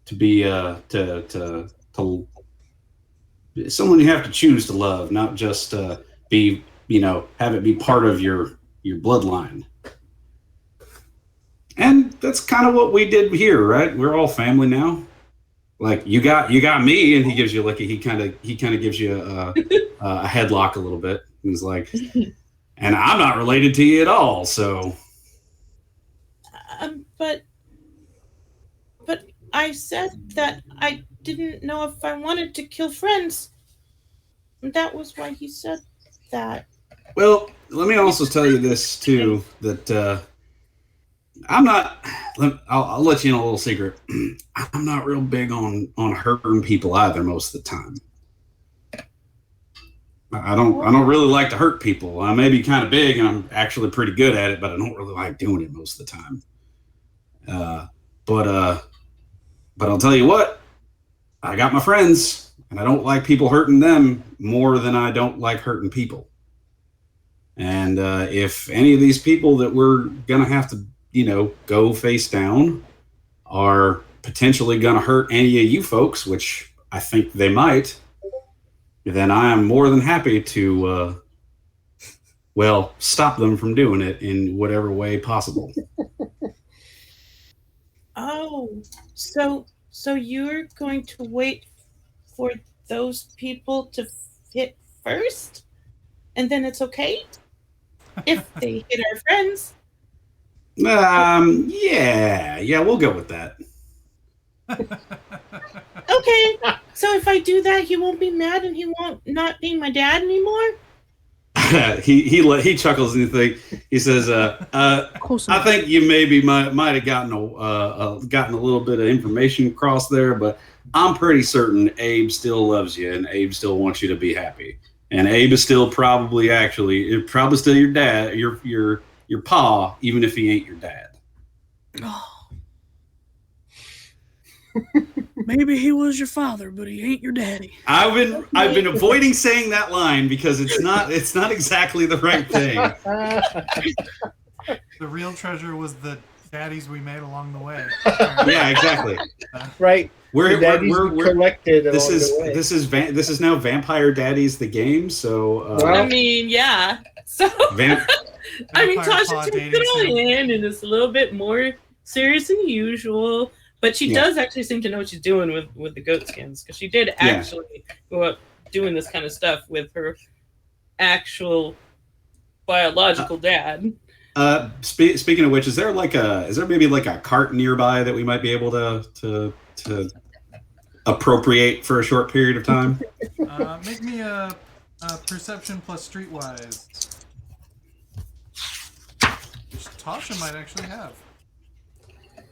to be to someone you have to choose to love, not just be have it be part of your bloodline. And that's kind of what we did here, right? We're all family now. Like you got me, and he gives you he kind of gives you a headlock a little bit. He's like, and I'm not related to you at all, so. But I said that I didn't know if I wanted to kill friends. That was why he said that. Well, let me also tell you this too, that I'm not. I'll let you in a little secret. I'm not real big on hurting people either most of the time. I don't really like to hurt people. I may be kind of big, and I'm actually pretty good at it, but I don't really like doing it most of the time. But I'll tell you what, I got my friends, and I don't like people hurting them more than I don't like hurting people. And if any of these people that we're gonna have to, go face down are potentially gonna hurt any of you folks, which I think they might, then I am more than happy to, stop them from doing it in whatever way possible. Oh, so you're going to wait for those people to hit first, and then it's okay if they hit our friends? Yeah, we'll go with that. Okay, so if I do that, he won't be mad, and he won't not be my dad anymore. he chuckles and he says, I think you maybe might have gotten a little bit of information across there, but I'm pretty certain Abe still loves you, and Abe still wants you to be happy, and Abe is still probably still your dad, your pa, even if he ain't your dad. Maybe he was your father, but he ain't your daddy. I've been avoiding saying that line because it's not exactly the right thing. The real treasure was the daddies we made along the way. Yeah, exactly. Right. We're collected. This is now Vampire Daddies the game. So Well, I mean, yeah. So I mean, Vampire Tasha Paw takes dating it all sim. in, and it's a little bit more serious than usual. But she Yeah. does actually seem to know what she's doing with the goat skins, because she did actually go up doing this kind of stuff with her actual biological dad. Speaking of which, is there maybe like a cart nearby that we might be able to appropriate for a short period of time? Make me a perception plus streetwise. Which Tasha might actually have.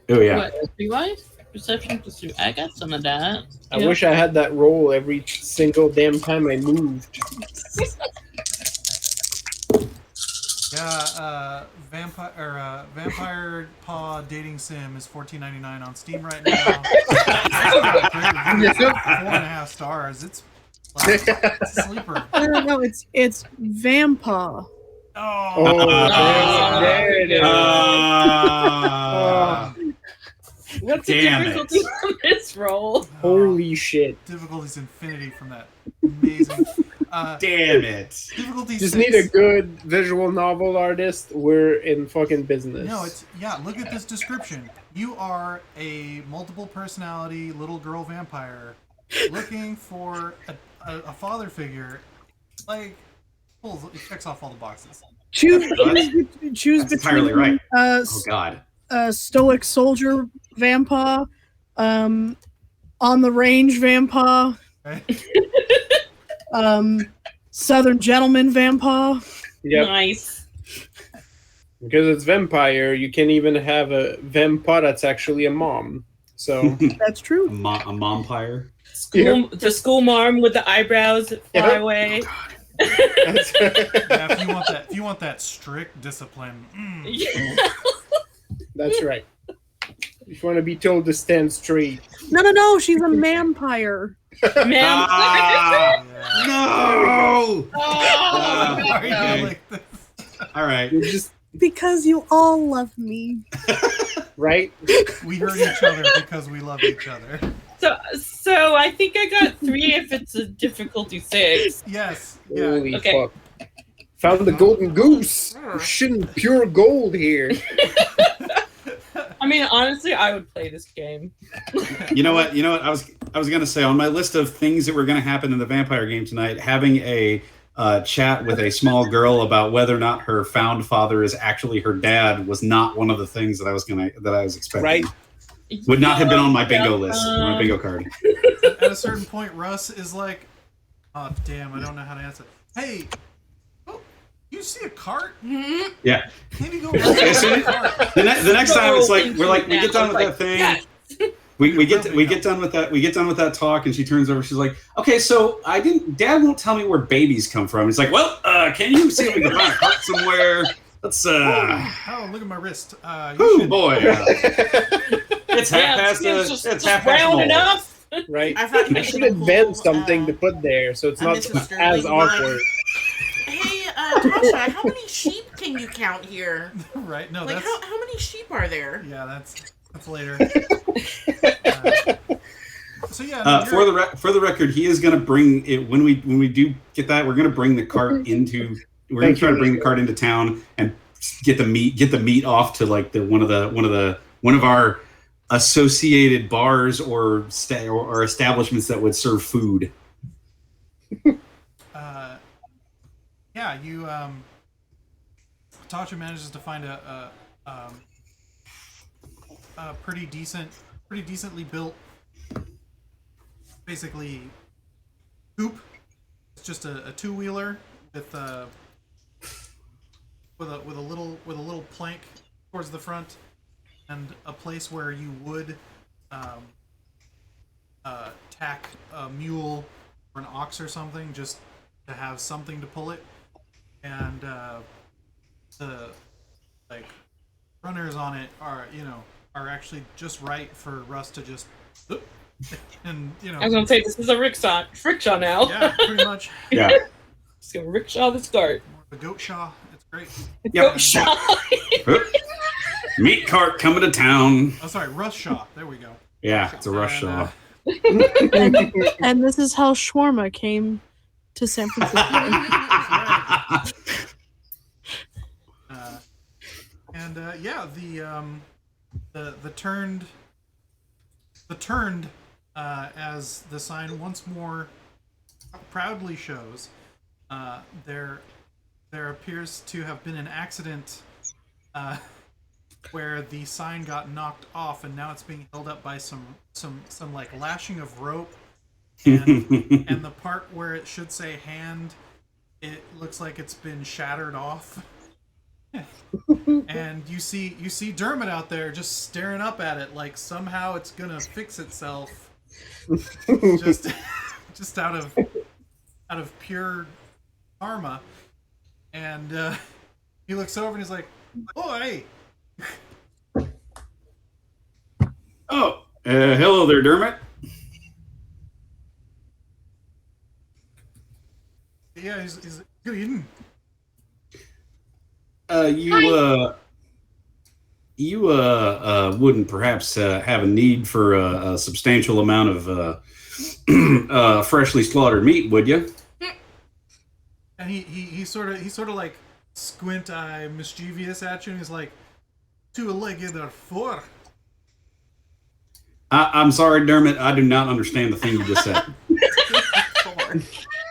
Oh yeah. What? Streetwise? Perception to street. I got some of that. I wish I had that roll every single damn time I moved. Yeah, Vampire Paw Dating Sim is $14.99 on Steam right now. 4.5 stars. It's a sleeper. No, it's Vampa. Oh, there it is. What's the Damn difficulty on this roll? Holy shit. Difficulty's infinity from that. Amazing. Damn it. Difficulty Just 6. need a good visual novel artist. We're in fucking business. No, look at this description. You are a multiple personality little girl vampire looking for a father figure. Like, it checks off all the boxes. Choose That's entirely between right. Oh God. stoic soldier Vampa, on the range Vampa, Right? Southern gentleman Vampa. Yep. Nice. Because it's vampire, you can even have a vampire that's actually a mom. So That's true. A mompire. The school mom with the eyebrows that fly Yeah. away. that's, Yeah, if you want that strict discipline. that's right. If you want to be told to stand straight. No. She's a vampire. Man. Ah, Yeah. no! Oh, Why are you Okay. like this? All right. You're just Because you all love me. right. We hurt each other because we love each other. so I think I got 3 if it's a difficulty 6. Yes. Yeah. Holy Okay. fuck. Found the golden goose. We're shitting pure gold here. I mean, honestly, I would play this game. You know what? I was gonna say on my list of things that were gonna happen in the vampire game tonight, having a chat with a small girl about whether or not her found father is actually her dad was not one of the things that I was expecting. Right. Would not have been on my bingo list, my bingo card. At a certain point, Russ is like, "Oh damn, I don't know how to answer." Hey, oh, you see a cart? Yeah. Maybe go. As soon as- cart. The next time it's like we get done with that thing. Yes. We get done with that talk, and she turns over. She's like, "Okay, so Dad won't tell me where babies come from." He's like, "Well, can you see if we can find a cart somewhere? Let's Oh, look at my wrist. You Oh should- boy, it's half past just half past round mole. enough. Right. I thought you I were should gonna invent pull, something to put there so it's a not Mrs. Sterling as be like, awkward. Hey, Tasha, how many sheep can you count here? Right? No, Like, that's how many sheep are there? yeah, that's later. So yeah, no, For the record, he is going to bring it when we do get that. We're going to bring the cart into. We're going to try to bring the cart into town and get the meat off to like one of our associated bars or establishments that would serve food. yeah, you Tasha manages to find a pretty decently built, basically coupe. It's just a two-wheeler with a little plank towards the front and a place where you would tack a mule or an ox or something just to have something to pull it, and the like runners on it are actually just right for Russ to just and I was gonna say this is a rickshaw now. yeah, pretty much Yeah. Just gonna rickshaw the start. the goat shaw. It's great. Yep. Rickshaw. Meat cart coming to town. Oh, sorry, Russ Shaw. There we go. Yeah, it's a rush And, shaw. And this is how shawarma came to San Francisco. Yeah, the turned as the sign once more proudly shows, there appears to have been an accident where the sign got knocked off, and now it's being held up by some like lashing of rope, and the part where it should say hand, it looks like it's been shattered off. And you see Dermot out there just staring up at it like somehow it's gonna fix itself, just out of pure karma. And he looks over and he's like, "Oi!" Oh, hello there, Dermot. Yeah, he's good evening. You wouldn't perhaps have a need for a substantial amount of freshly slaughtered meat, would you? And he sort of like squint eye mischievous at you, and he's like, "2-legged or 4?" I'm sorry, Dermot. I do not understand the thing you just said.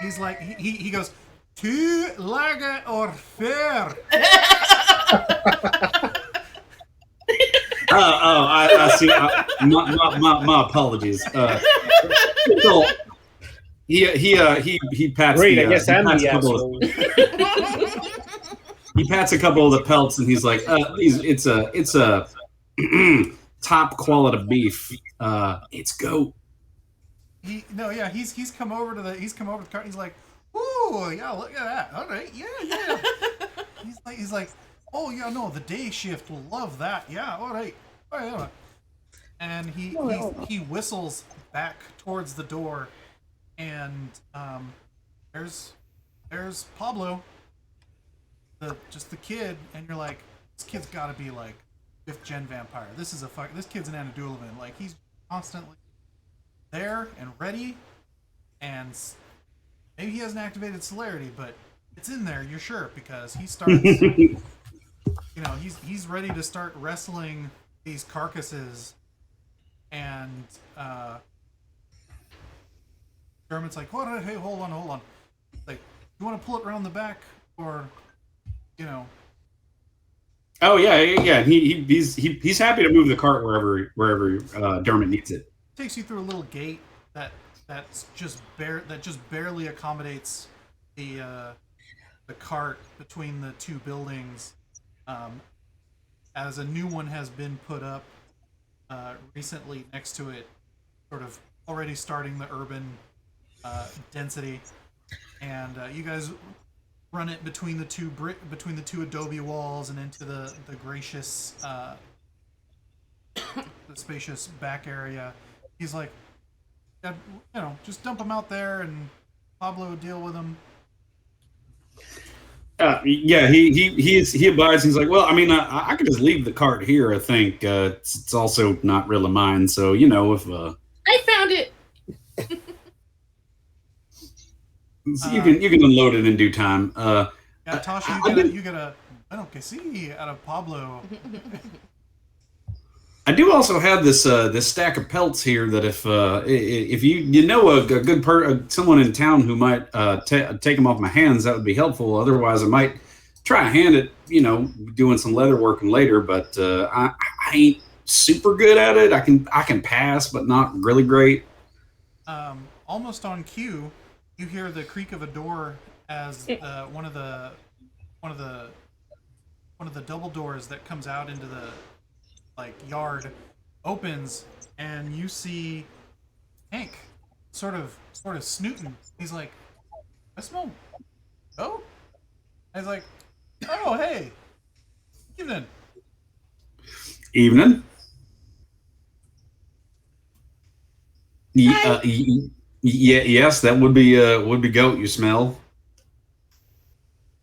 He's like he goes, 2-legged or 4? I see. My apologies. So he pats Great, the, I guess he I'm pats the a couple of- asshole. he pats a couple of the pelts and he's like, it's a top quality beef. It's goat. He's come over to the cart. And he's like, ooh, yeah, look at that. All right, yeah. he's like, oh yeah, no, the day shift will love that. Yeah, all right. And he whistles back towards the door, and there's Pablo, the kid, and you're like, this kid's got to be like 5th gen vampire. This kid's an Anadulavan. Like, he's constantly there and ready, and maybe he hasn't activated celerity, but it's in there, you're sure, because he starts he's ready to start wrestling these carcasses, and Dermot's like, what? Hey, hold on. Like, you want to pull it around the back, or Oh yeah. He's happy to move the cart wherever Dermot needs it. Takes you through a little gate that just barely accommodates the cart between the two buildings, as a new one has been put up recently next to it, sort of already starting the urban density, and you guys run it between the two adobe walls and into the gracious the spacious back area. He's like, just dump them out there and Pablo will deal with them. He abides. He's like, well, I mean, I could just leave the cart here. I think it's also not really mine. So if I found it. you can unload it in due time. Tasha, you get a bueno que sí out of Pablo. I do also have this stack of pelts here that if you know a good someone in town who might take them off my hands, that would be helpful. Otherwise, I might try to hand it, doing some leather working later. But I ain't super good at it. I can pass, but not really great. Almost on cue, you hear the creak of a door as one of the double doors that comes out into the yard opens, and you see Hank sort of snooting. He's like, I smell goat? I was like, oh, hey, Evening. Yes, that would be goat you smell.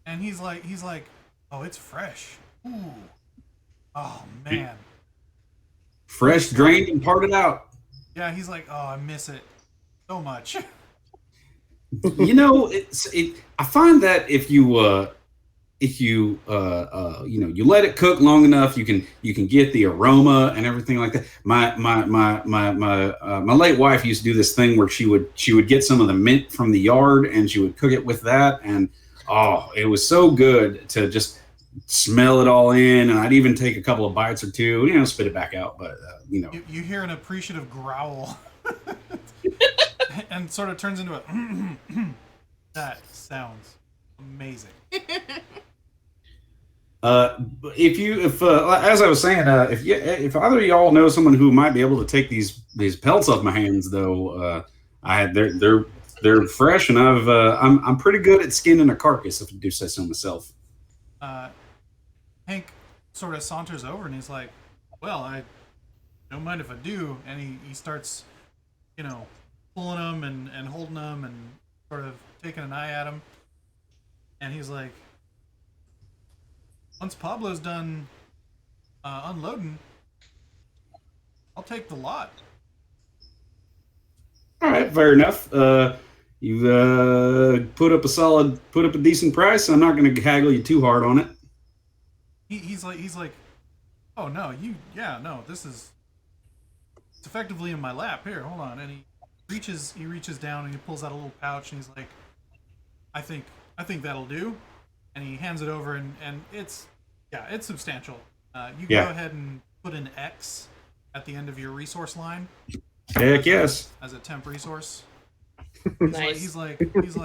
And he's like, oh, it's fresh. Ooh. Oh man. Fresh, drained, and parted out. Yeah, he's like, oh, I miss it so much. I find that if you let it cook long enough, you can get the aroma and everything like that. My late wife used to do this thing where she would get some of the mint from the yard and she would cook it with that, and it was so good to just smell it all in, and I'd even take a couple of bites or two, spit it back out. But you hear an appreciative growl, and sort of turns into a. That sounds amazing. If as I was saying, if either of y'all know someone who might be able to take these pelts off my hands, though, they're fresh, and I'm pretty good at skinning a carcass, if I do say so myself. Hank sort of saunters over and he's like, well, I don't mind if I do. And he starts, pulling them and holding them and sort of taking an eye at them. And he's like, once Pablo's done unloading, I'll take the lot. All right, fair enough. You put up a decent price. I'm not going to haggle you too hard on it. He's like, oh no, this is, it's effectively in my lap. Here, hold on. And he reaches down and he pulls out a little pouch and he's like, I think that'll do. And he hands it over and it's substantial. You go ahead and put an X at the end of your resource line. Heck yes. As a temp resource. Nice. He's like, it's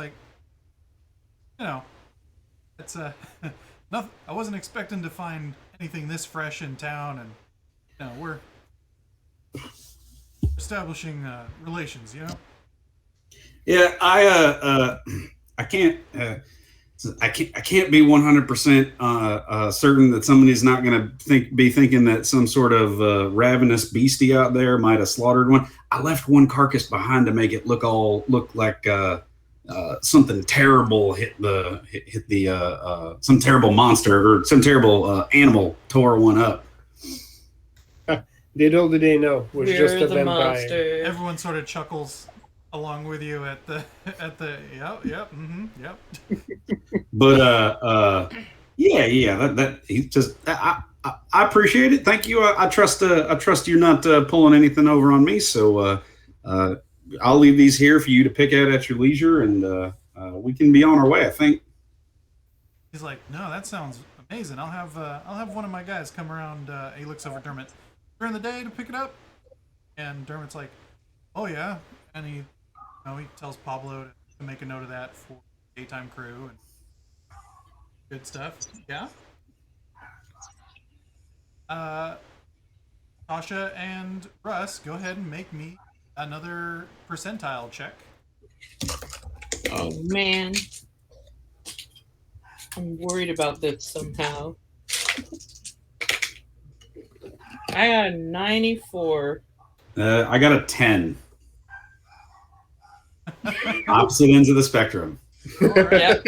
nothing. I wasn't expecting to find anything this fresh in town, and we're establishing relations. Yeah, I can't. I can't be 100% certain that somebody's not going to be thinking that some sort of ravenous beastie out there might have slaughtered one. I left one carcass behind to make it look like something terrible hit the some terrible monster or some terrible animal tore one up. Little did they know, it was We're just a the vampire. monster. Everyone sort of chuckles along with you at the yep. But yeah, that he just I appreciate it. Thank you. I trust you're not pulling anything over on me. So I'll leave these here for you to pick at your leisure, and we can be on our way, I think. He's like, no, that sounds amazing. I'll have one of my guys come around. He looks over at Dermot during the day to pick it up, and Dermot's like, oh yeah, and he tells Pablo to make a note of that for daytime crew and good stuff. Yeah. Tasha and Russ, go ahead and make me another percentile check. Oh man, I'm worried about this somehow. I got a 94. I got a 10. Opposite ends of the spectrum. All right. Yep.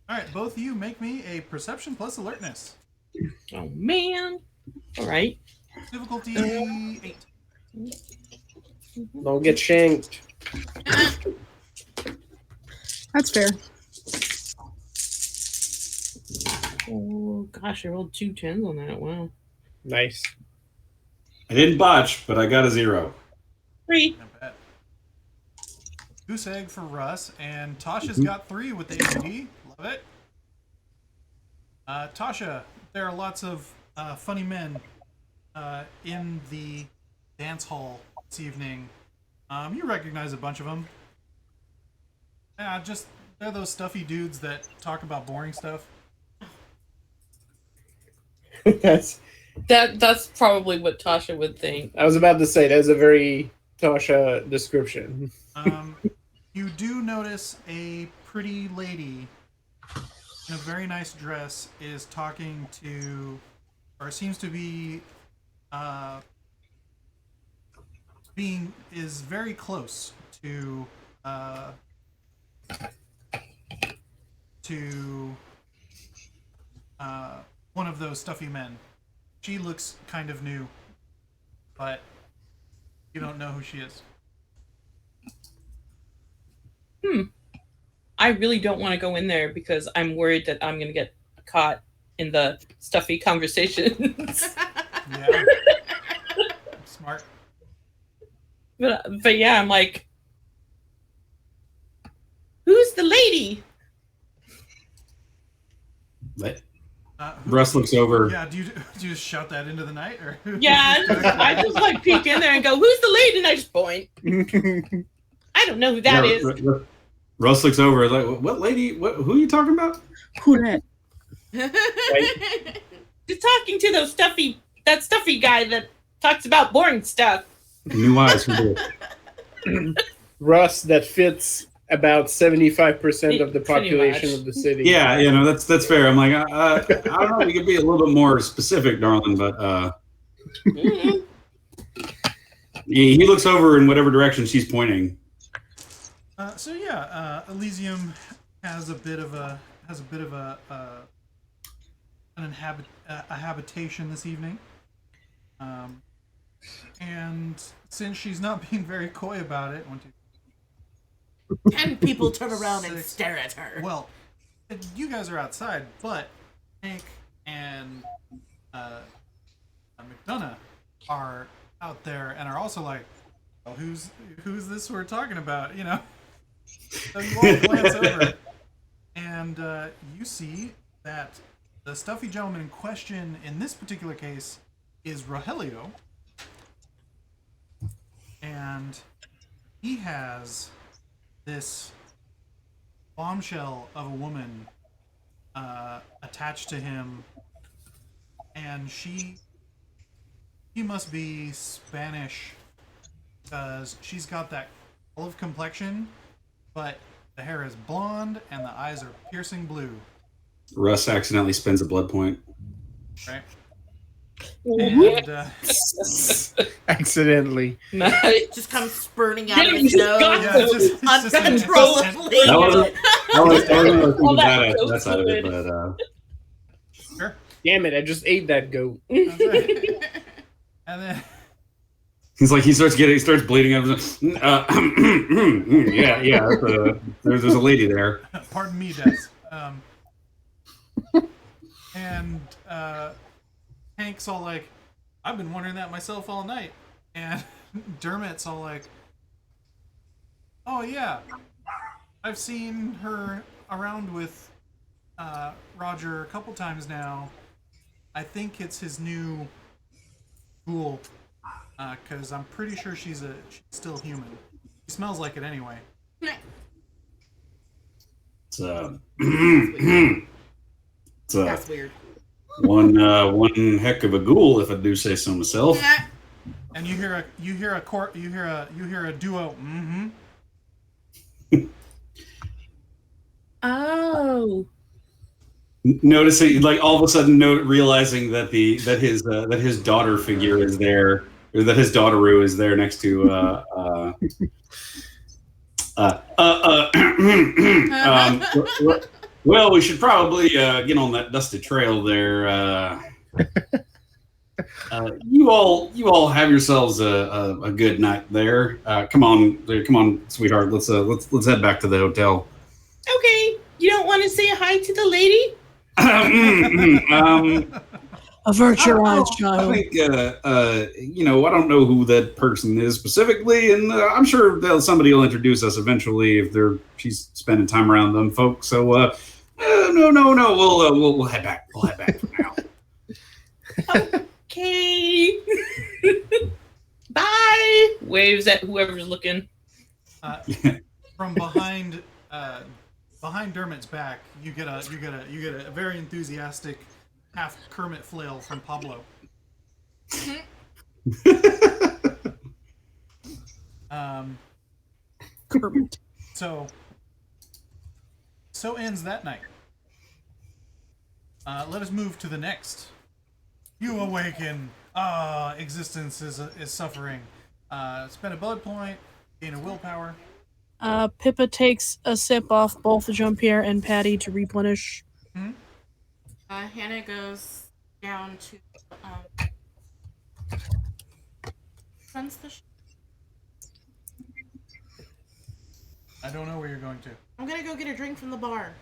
All right, both of you make me a perception plus alertness. Oh man. All right. Difficulty 8. Don't get shanked. That's fair. Oh gosh, I rolled 2 10s on that. Wow. Nice. I didn't botch, but I got a 0. 3. Not bad. Goose egg for Russ, and Tasha's got 3 with the AD. Love it. Tasha, there are lots of funny men in the dance hall this evening. You recognize a bunch of them. Yeah, they're those stuffy dudes that talk about boring stuff. That's. That's probably what Tasha would think. I was about to say that's a very Tasha description. You do notice a pretty lady in a very nice dress is talking to, or seems to be, is very close to one of those stuffy men. She looks kind of new, but you don't know who she is. I really don't want to go in there because I'm worried that I'm going to get caught in the stuffy conversations. Yeah. Smart. But yeah, I'm like, who's the lady? Russ looks over. Yeah, do you just shout that into the night, or? Yeah, I just like peek in there and go, who's the lady? And I just point. I don't know who that is. Russ looks over like, what lady? Who are you talking about? Who that? Just talking to that stuffy guy that talks about boring stuff. New eyes. Russ, that fits about 75% of the Pretty population much. of the city. Yeah, that's fair. I'm like, I don't know. We could be a little bit more specific, darling, but he looks over in whatever direction she's pointing. So yeah, Elysium has a bit of a habitation this evening, and since she's not being very coy about it, 10 people turn around and 6. stare at her. Well, you guys are outside, but Hank and McDonough are out there and are also like, well, who's this we're talking about? So you all glance over, and you see that the stuffy gentleman in question in this particular case is Rogelio, and he has this bombshell of a woman attached to him, and she must be Spanish because she's got that olive complexion, but the hair is blonde and the eyes are piercing blue. Russ accidentally spends a blood point. Right? And Accidentally. It just comes spurting out of his Yeah, nose. yeah, it's just Uncontrollably. That wasn't All that that, so that side of it, stupid. but Sure. Damn it! I just ate that goat. That's right. And then he's like he starts bleeding out. Yeah. There's a lady there. pardon me, Des. And Hank's all like, I've been wondering that myself all night. And Dermot's all like, oh yeah, I've seen her around with Roger a couple times now. I think it's his new ghoul, because I'm pretty sure she's still human. She smells like it anyway. It's it's That's weird. one heck of a ghoul, if I do say so myself. And you hear a duo. Mm-hmm. Oh. Noticing, like all of a sudden, realizing that his daughter figure is there, or that his daughteroo is there next to well, we should probably get on that dusty trail there. You all have yourselves a good night there. Come on, sweetheart. Let's head back to the hotel. Okay, you don't want to say hi to the lady? Avert your eyes, I child. think I don't know who that person is specifically, and I'm sure somebody will introduce us eventually if she's spending time around them folks. So no, we'll head back. We'll head back for now. Okay. Bye. Waves at whoever's looking. From behind Dermot's back, you get a very enthusiastic half Kermit flail from Pablo. Kermit. So ends that night. Let us move to the next. You awaken. Existence is suffering. Spend a blood point. Gain a willpower. Pippa takes a sip off both Jean-Pierre and Patty to replenish. Hannah goes down to runs the I don't know where you're going to. I'm gonna go get a drink from the bar.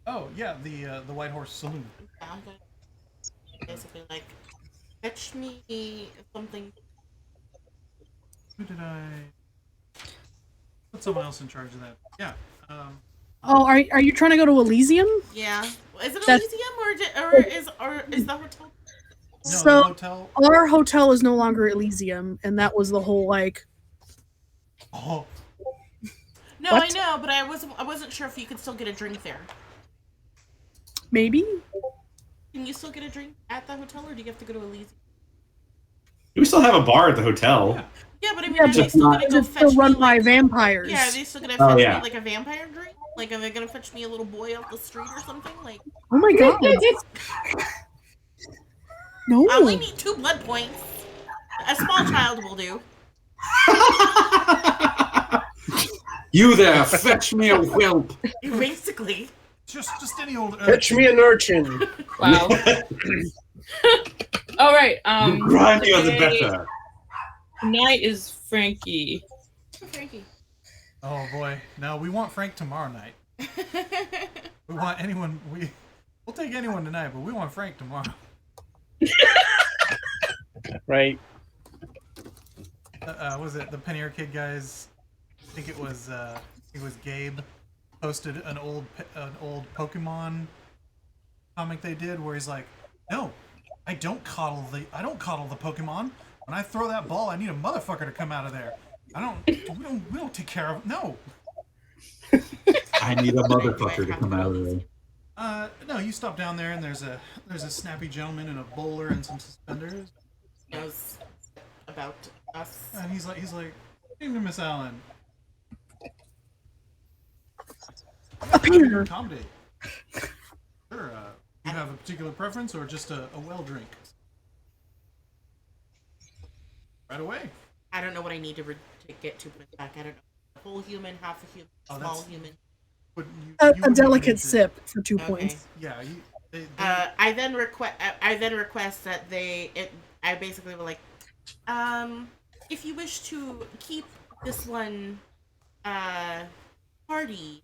Oh yeah, the White Horse Saloon. Yeah, I'm gonna basically like fetch me something. Who did I put someone else in charge of that? Yeah. Oh, are you trying to go to Elysium? Yeah, is it That's- Elysium or is the hotel? No, So- the hotel. Our hotel is no longer Elysium, and that was the whole like. Oh, No, What? I know, but I wasn't sure if you could still get a drink there. Maybe? Can you still get a drink at the hotel, or do you have to go to Elysium? We still have a bar at the hotel. Yeah. Yeah, but I mean, Yeah, are they but still gonna go it's fetch still run me, by like, vampires. Yeah, are they still gonna Oh, fetch yeah. me like a vampire drink? Like, are they gonna fetch me a little boy off the street or something? Like, Oh my god. No. I only need 2 blood points. A small child will do. You there, fetch me a whelp. Basically. just any old. Fetch me an urchin. Wow. All right. The grimier the today- better. Tonight is Frankie. Frankie. Oh boy, no, we want Frank tomorrow night. We want anyone. We'll take anyone tonight, but we want Frank tomorrow. Right. Was it the Penny Arcade guys? I think it was Gabe posted an old Pokemon comic they did where he's like, no, I don't coddle the Pokemon. When I throw that ball, I need a motherfucker to come out of there. We don't take care of it. No. I need a motherfucker to come out of there. No, you stop down there and there's a snappy gentleman in a bowler and some suspenders, Knows about us. and he's like, "Good evening, Miss Allen. Up How can here. I accommodate? Sure. You have a particular preference or just a well drink? Right away. I don't know what I need to get 2 points back. I don't know. Whole human, half a human, Oh, small that's- human. Wouldn't you, A you wouldn't even delicate need to- sip for 2 Okay. points. Yeah. They I then request that I basically were like, if you wish to keep this one party,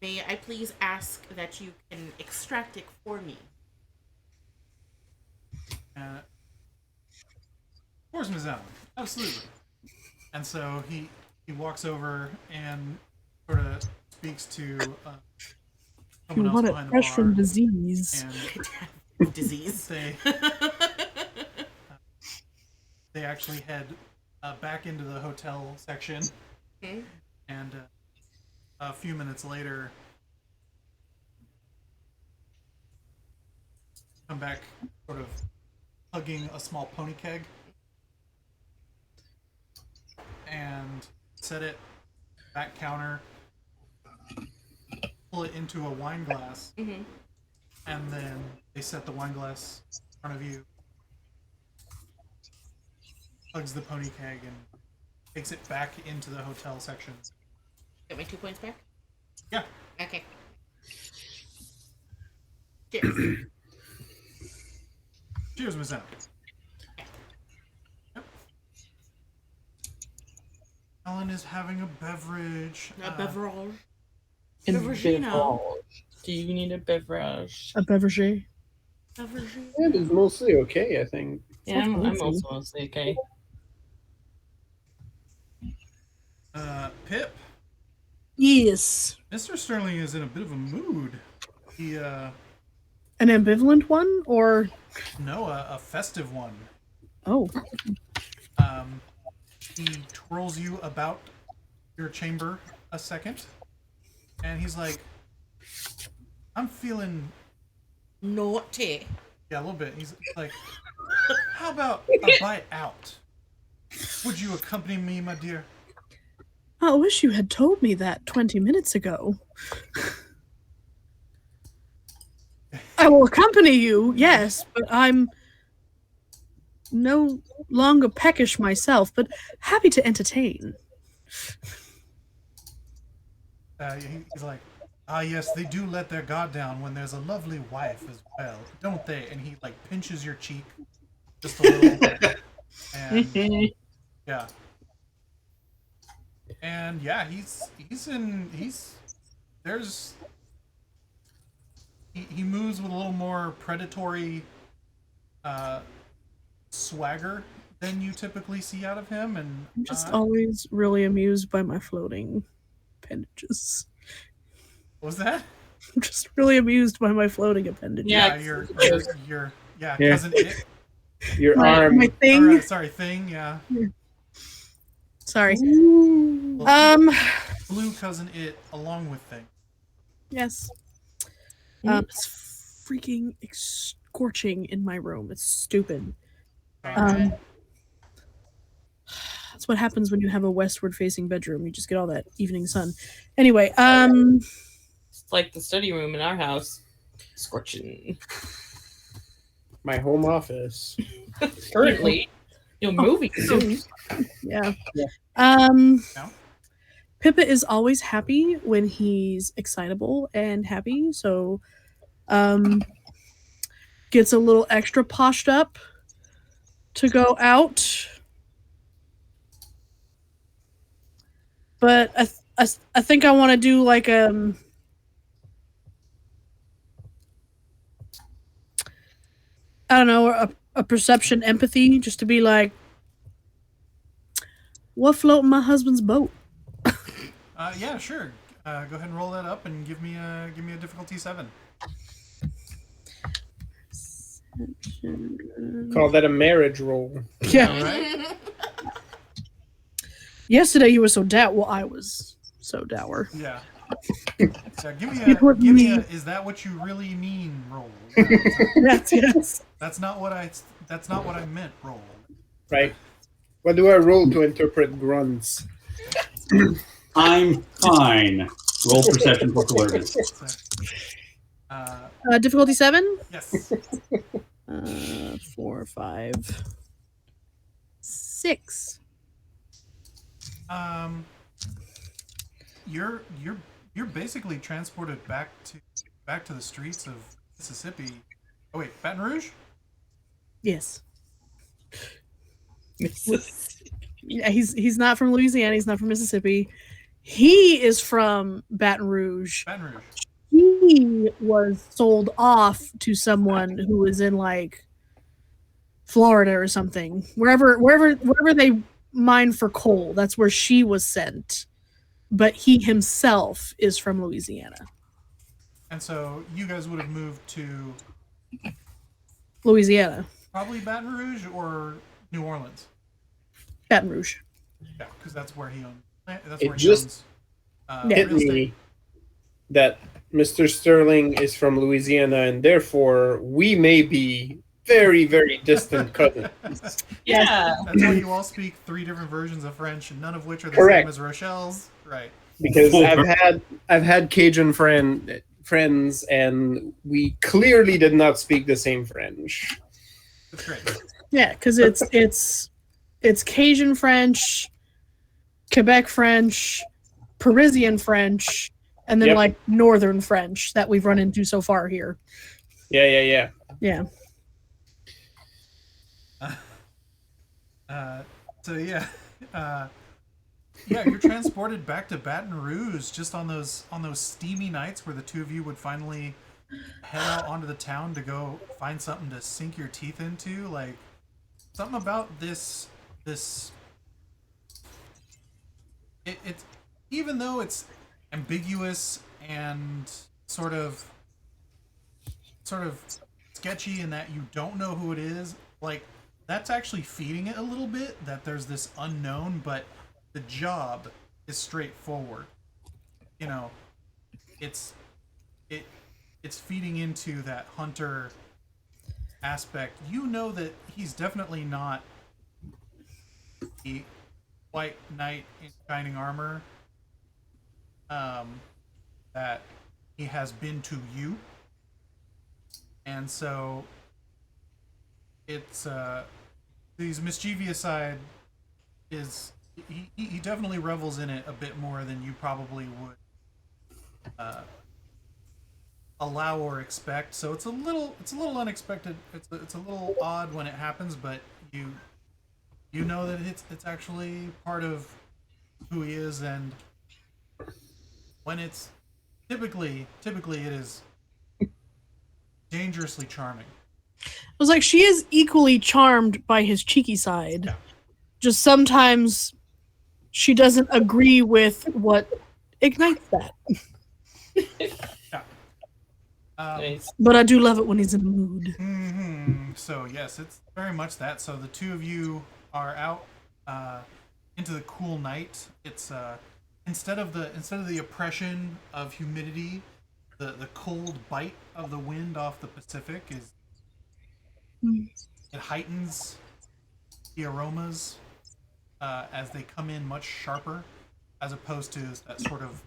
may I please ask that you can extract it for me? Of course, Miss Allen. Absolutely. And so he walks over and sort of speaks to You someone else want it behind the fresh bar, from disease. and Disease. they actually head back into the hotel section, Okay. and a few minutes later come back sort of hugging a small pony keg and set it back counter, pull it into a wine glass, Mhm. and then they set the wine glass in front of you, hugs the pony keg, and takes it back into the hotel section. Get my 2 points back? Yeah. Okay. Cheers. Cheers, Miss Allen. Yep. Ellen is having a beverage. A beverage. And Beveragino. beverage. Do you need a beverage? A beverage. Beverage. It is mostly okay, I think. Yeah, I'm fancy. also mostly okay. Pip, Yes. Mr. Sterling is in a bit of a mood. He, An ambivalent one or no, a festive one. oh. He twirls you about your chamber a second, and he's like, I'm feeling, Naughty. yeah, a little bit. He's like, how about a bite out? Would you accompany me, my dear? I wish you had told me that 20 minutes ago. I will accompany you, yes, but I'm no longer peckish myself, but happy to entertain. He's like, ah, yes, they do let their guard down when there's a lovely wife as well, don't they? And he like pinches your cheek just a little, and yeah, and yeah, he moves with a little more predatory swagger than you typically see out of him, and I'm just always really amused by my floating appendages. what was that? I'm just really amused by my floating appendages. Yeah, your Yeah. cousin it. Your My arm. thing. Or, sorry, thing. Yeah, Sorry. blue cousin it along with thing. Yes. It's freaking scorching in my room. It's stupid. That's what happens when you have a westward facing bedroom. You just get all that evening sun. Anyway, It's like the study room in our house. Scorching. My home office. Currently, you're moving soon. yeah. Yeah. Yeah. Pippa is always happy when he's excitable and happy, so gets a little extra poshed up to go out. But I think I want to do like I don't know, a perception empathy, just to be like, what floating my husband's boat? Yeah, sure. Go ahead and roll that up and give me a difficulty 7. Call that a marriage roll. Yeah. All right. Yesterday you were so dour. Well, I was so dour. Yeah. Yeah, give me It would give me a. mean- Is that what you really mean? Roll. Yes. That's not what I. That's not what I meant. Roll. Right. What do I roll to interpret grunts? I'm fine. Roll perception plus awareness. Difficulty 7. Yes. 4, 5, 6. You're basically transported back to the streets of Mississippi. Oh wait, Baton Rouge? Yes. Yeah, he's not from Louisiana. He's not from Mississippi. He is from Baton Rouge. Baton Rouge. He was sold off to someone who was in like Florida or something. Wherever they mine for coal, that's where she was sent. But he himself is from Louisiana. And so you guys would have moved to Louisiana. probably Baton Rouge or New Orleans. Baton Rouge. Yeah, because that's where he owns. That's It where he just owns. Hit Real estate. me that Mr. Sterling is from Louisiana, and therefore we may be very, very distant cousins. Yeah. That's why you all speak 3 different versions of French, none of which are the Correct. same as Rochelle's. Right. Because I've had Cajun friends, and we clearly did not speak the same French. That's great. Yeah, because it's Cajun French, Quebec French, Parisian French, and then Yep. like Northern French that we've run into so far here. Yeah. Yeah. So yeah, you're transported back to Baton Rouge just on those steamy nights where the two of you would finally head out onto the town to go find something to sink your teeth into. Like something about this it's even though it's ambiguous and sort of sketchy in that you don't know who it is, like that's actually feeding it a little bit, that there's this unknown, but the job is straightforward. You know, it's feeding into that hunter aspect. You know that he's definitely not the white knight in shining armor that he has been to you. And so it's his mischievous side is he definitely revels in it a bit more than you probably would allow or expect. So it's a little unexpected. It's a little odd when it happens, but you know that it's actually part of who he is, and when it's typically it is dangerously charming. I was like, she is equally charmed by his cheeky side. Yeah. Just sometimes she doesn't agree with what ignites that. Nice. But I do love it when he's in the mood. So yes, it's very much that. So the two of you are out into the cool night. It's instead of the oppression of humidity, the cold bite of the wind off the Pacific is it heightens the aromas as they come in much sharper, as opposed to that sort of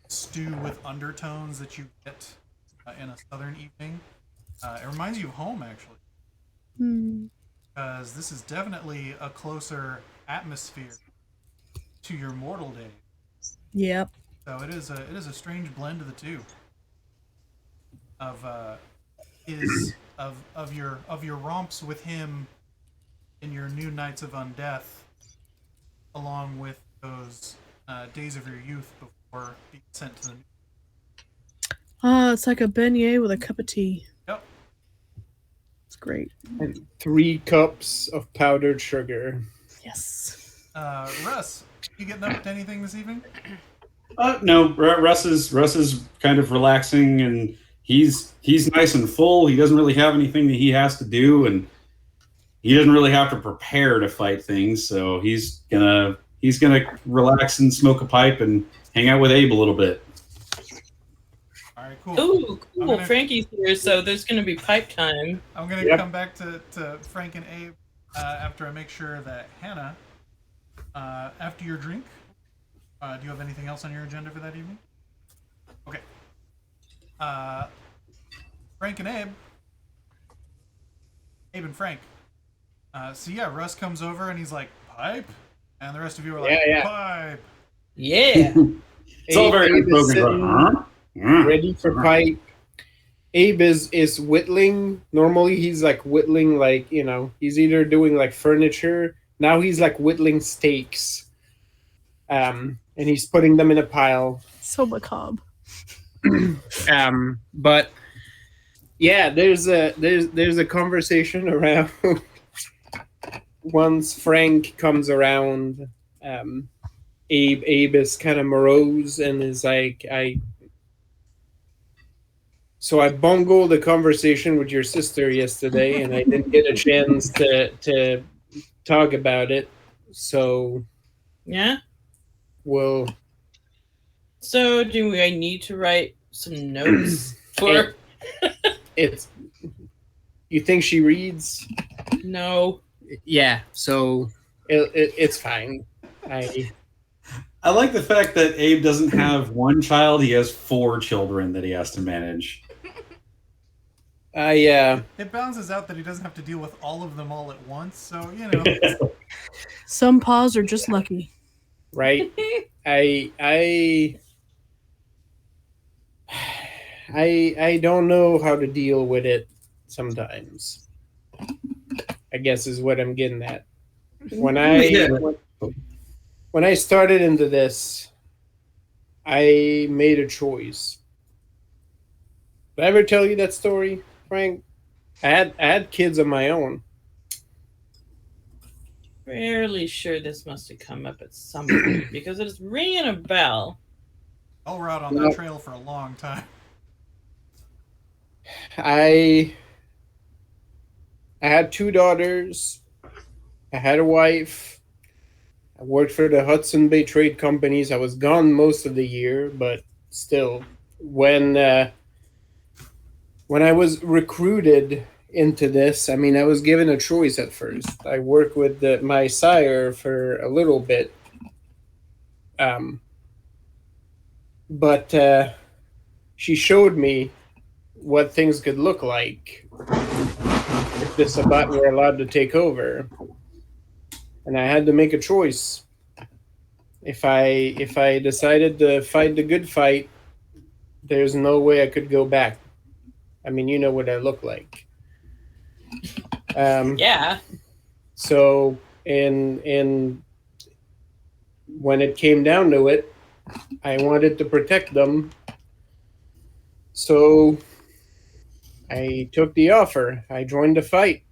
stew with undertones that you get in a southern evening. It reminds you of home, actually, because this is definitely a closer atmosphere to your mortal days. Yep. So it is a strange blend of the two. Of your romps with him in your new Nights of Undeath, along with those days of your youth before being sent to the. It's like a beignet with a cup of tea. Yep. It's great. And 3 cups of powdered sugar. Yes. Russ, you getting up to anything this evening? No, Russ is kind of relaxing, and he's nice and full. He doesn't really have anything that he has to do, and he doesn't really have to prepare to fight things. So he's gonna relax and smoke a pipe and hang out with Abe a little bit. right, cool. Ooh, I'm cool. gonna- Frankie's here, so there's gonna be pipe time. I'm gonna Yep. come back to Frank and Abe after I make sure that Hannah, after your drink, do you have anything else on your agenda for that evening? Okay. Frank and Abe and Frank. So yeah, Russ comes over and he's like, pipe? And the rest of you are like, Yeah. pipe. Yeah. It's all very Abe is broken. sitting ready for pipe. Abe is whittling. Normally he's like whittling, like, you know, he's either doing like furniture. Now he's like whittling steaks. And he's putting them in a pile. So macabre. But yeah, there's a conversation around once Frank comes around. Abe is kind of morose and is like, I bungled the conversation with your sister yesterday, and I didn't get a chance to talk about it. So Yeah. we'll. So do I need to write some notes for? It's. You think she reads? No. Yeah. So it's fine. I like the fact that Abe doesn't have one child; he has 4 children that he has to manage. It balances out that he doesn't have to deal with all of them all at once, so you know. Some paws are just lucky. Right. I don't know how to deal with it sometimes. I guess is what I'm getting at. When I started into this, I made a choice. Did I ever tell you that story, Frank? I had kids of my own. Fairly sure this must have come up at some point because it's ringing a bell. Oh, we're out on that trail for a long time. I had 2 daughters. I had a wife. I worked for the Hudson Bay Trade Companies. I was gone most of the year, but still, when I was recruited into this, I mean, I was given a choice at first. I worked with my sire for a little bit, but she showed me what things could look like if the Sabbat were allowed to take over. And I had to make a choice. If I decided to fight the good fight, there's no way I could go back. I mean, you know what I look like. Yeah. So, and when it came down to it, I wanted to protect them. So I took the offer. I joined the fight.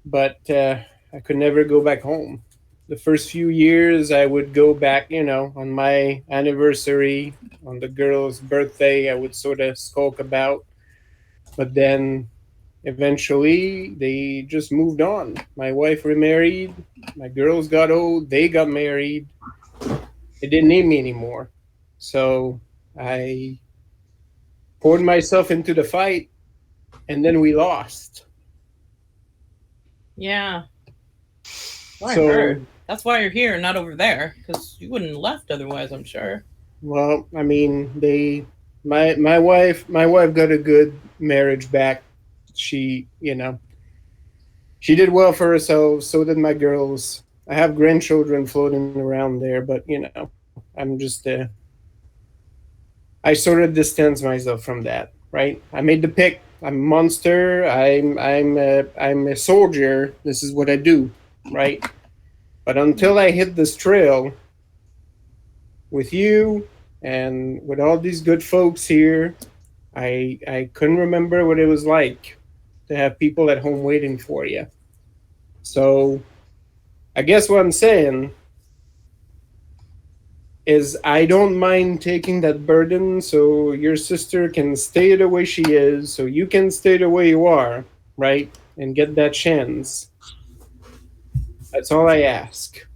But I could never go back home. The first few years, I would go back, you know, on my anniversary, on the girl's birthday, I would sort of skulk about. But then eventually, they just moved on. My wife remarried. My girls got old. They got married. They didn't need me anymore. So I poured myself into the fight, and then we lost. Yeah. Well, I So- heard. That's why you're here, not over there, because you wouldn't have left otherwise, I'm sure. Well, I mean, my wife got a good marriage back. She, you know, she did well for herself. So did my girls. I have grandchildren floating around there, but you know, I'm just I sort of distance myself from that. Right? I made the pick. I'm a monster. I'm a soldier. This is what I do. Right? But until I hit this trail with you and with all these good folks here, I couldn't remember what it was like to have people at home waiting for you. So I guess what I'm saying is I don't mind taking that burden so your sister can stay the way she is, so you can stay the way you are, right? And get that chance. That's all I ask.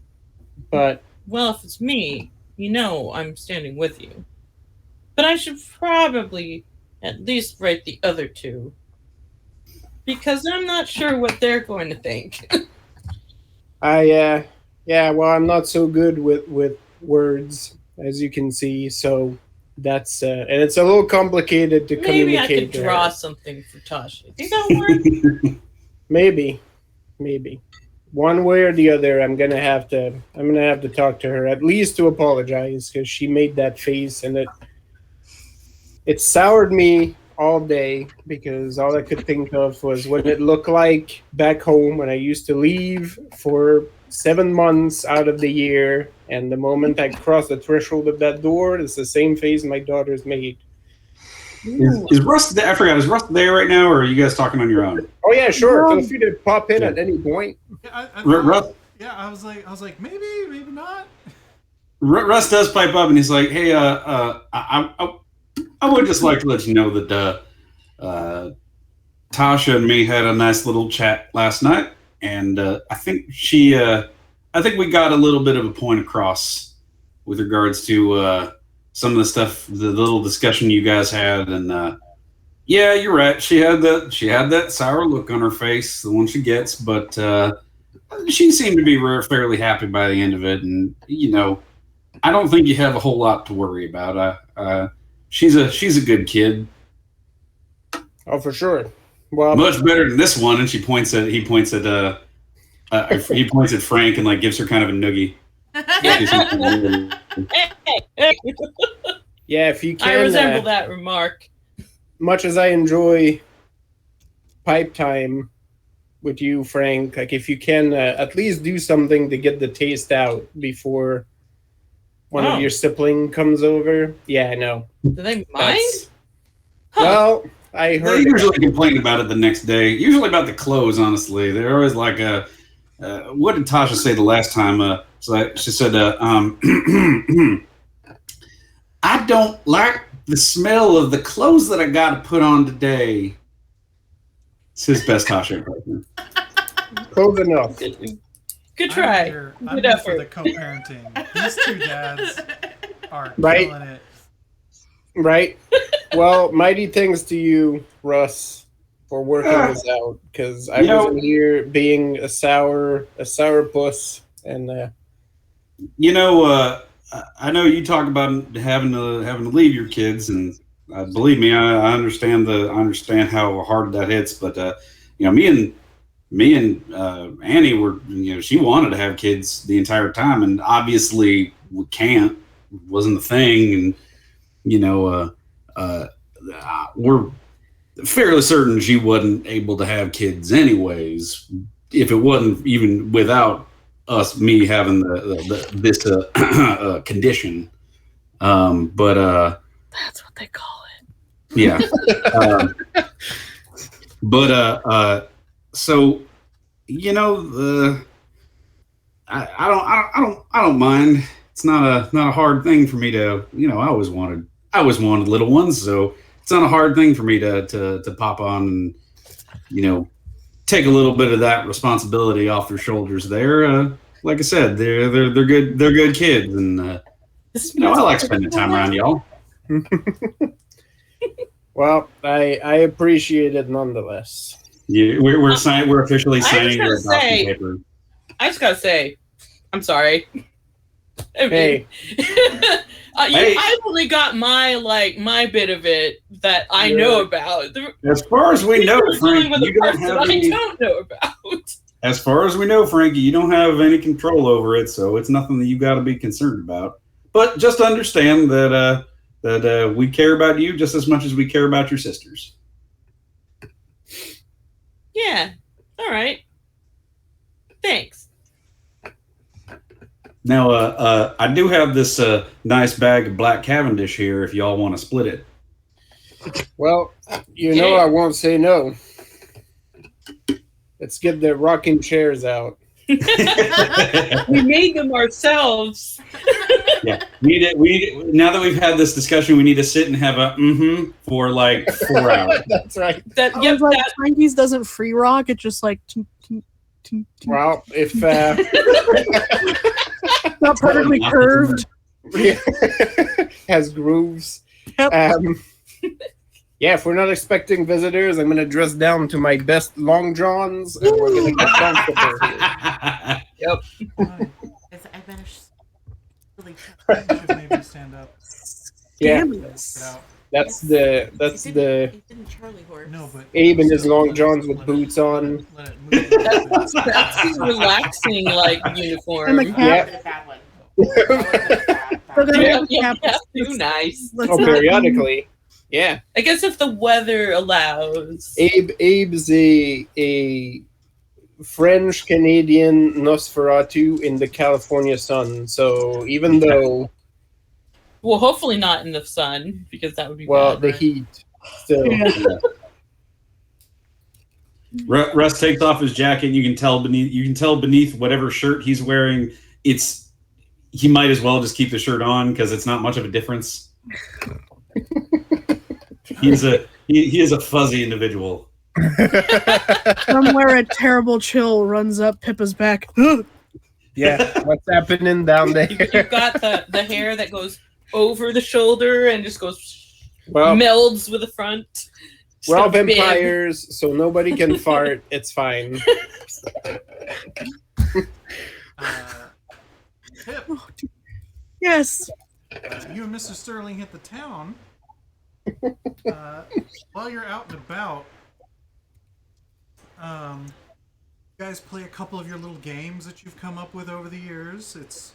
But Well, if it's me, you know I'm standing with you. But I should probably at least write the other two. Because I'm not sure what they're going to think. Well, I'm not so good with words, as you can see, so that's and it's a little complicated to Maybe I communicate. could draw something for Tasha. Think that'll work? Maybe. One way or the other, I'm gonna have to talk to her, at least to apologize, because she made that face and it soured me all day, because all I could think of was what it looked like back home when I used to leave for 7 months out of the year, and the moment I cross the threshold of that door, it's the same face my daughter's made. Is Rust there? I forgot. Is Rust there right now, or are you guys talking on your own? Oh yeah, sure. No. Feel free to pop in at any point. Yeah, Rust, I was like, maybe not. Russ does pipe up and he's like, "Hey, I would just like to let you know that Tasha and me had a nice little chat last night, and I think we got a little bit of a point across with regards to some of the stuff, the little discussion you guys had, and yeah, you're right. She had that sour look on her face, the one she gets, but she seemed to be fairly happy by the end of it, and I don't think you have a whole lot to worry about. She's a good kid. Oh, for sure. Well, Much better than this one. And he points at Frank and like gives her kind of a noogie. yeah, if you can. I resemble that remark. Much as I enjoy pipe time with you, Frank, like if you can at least do something to get the taste out before one of your sibling comes over. Yeah, I know. Do they mind? Well, I heard. They usually complain about it the next day. Usually about the clothes, honestly. They're always like, what did Tasha say the last time? She said, I don't like the smell of the clothes that I got to put on today. It's his best Tasha impression. Close enough. Good try. I'm Good here for effort. the co-parenting. These two dads are Right. killing it. Right. Well, mighty thanks to you, Russ, for working this out, because I wasn't here being a sour puss, and I know you talk about having to leave your kids, and believe me, I understand how hard that hits. But me and Annie were, she wanted to have kids the entire time, and obviously we can't. Wasn't the thing, and we're fairly certain she wasn't able to have kids anyways, if it wasn't even without me having this condition. But That's what they call it. yeah. So I don't mind. It's not a hard thing for me to, I always wanted little ones, so it's not a hard thing for me to pop on and take a little bit of that responsibility off their shoulders there. Like I said, they're good kids, and I like spending time around y'all. well, I appreciate it nonetheless. Yeah, we're officially signing your adoption paper. I just gotta say, I'm sorry. Hey. I've only got my bit of it that I know about. As far as we know, Frankie, you don't I have any. don't know about. As far as we know, Frankie, you don't have any control over it, so it's nothing that you got to be concerned about. But just understand that we care about you just as much as we care about your sisters. Yeah. All right. Thanks. Now, I do have this nice bag of Black Cavendish here if y'all want to split it. Well, I won't say no. Let's get the rocking chairs out. We made them ourselves. Yeah, now that we've had this discussion, we need to sit and have a for like 4 hours. That's right. I was like, Frankie's doesn't free rock. It's just like. Well, if Not perfectly curved. has grooves. Yep. Yeah, if we're not expecting visitors, I'm gonna dress down to my best long johns, and we're gonna get comfortable here. I better really You should maybe stand up. Yeah, Get Scandalous. out. that's It the didn't Charlie horse. No, but Abe in his still, long let it- johns with let it- boots on. Let it move a little bit. That's the relaxing like uniform. And the That cap. would've been a bad one. That would've been a bad We're one. gonna Yeah, have a yeah, cap. yeah, Let's- too nice. let's Oh, not- periodically. Yeah, I guess if the weather allows. Abe's a French Canadian Nosferatu in the California sun. So even though, Well, hopefully not in the sun because that would be well, bad. the heat still. Yeah. Russ takes off his jacket. You can tell beneath whatever shirt he's wearing. He might as well just keep the shirt on because it's not much of a difference. He is a fuzzy individual. Somewhere a terrible chill runs up Pippa's back. Yeah, what's happening down there? You've got the hair that goes over the shoulder and just goes Well, melds with the front. we're all So big. vampires, so nobody can fart. It's fine. Pip, Yes. you and Mr. Sterling hit the town. While you're out and about, you guys play a couple of your little games that you've come up with over the years. It's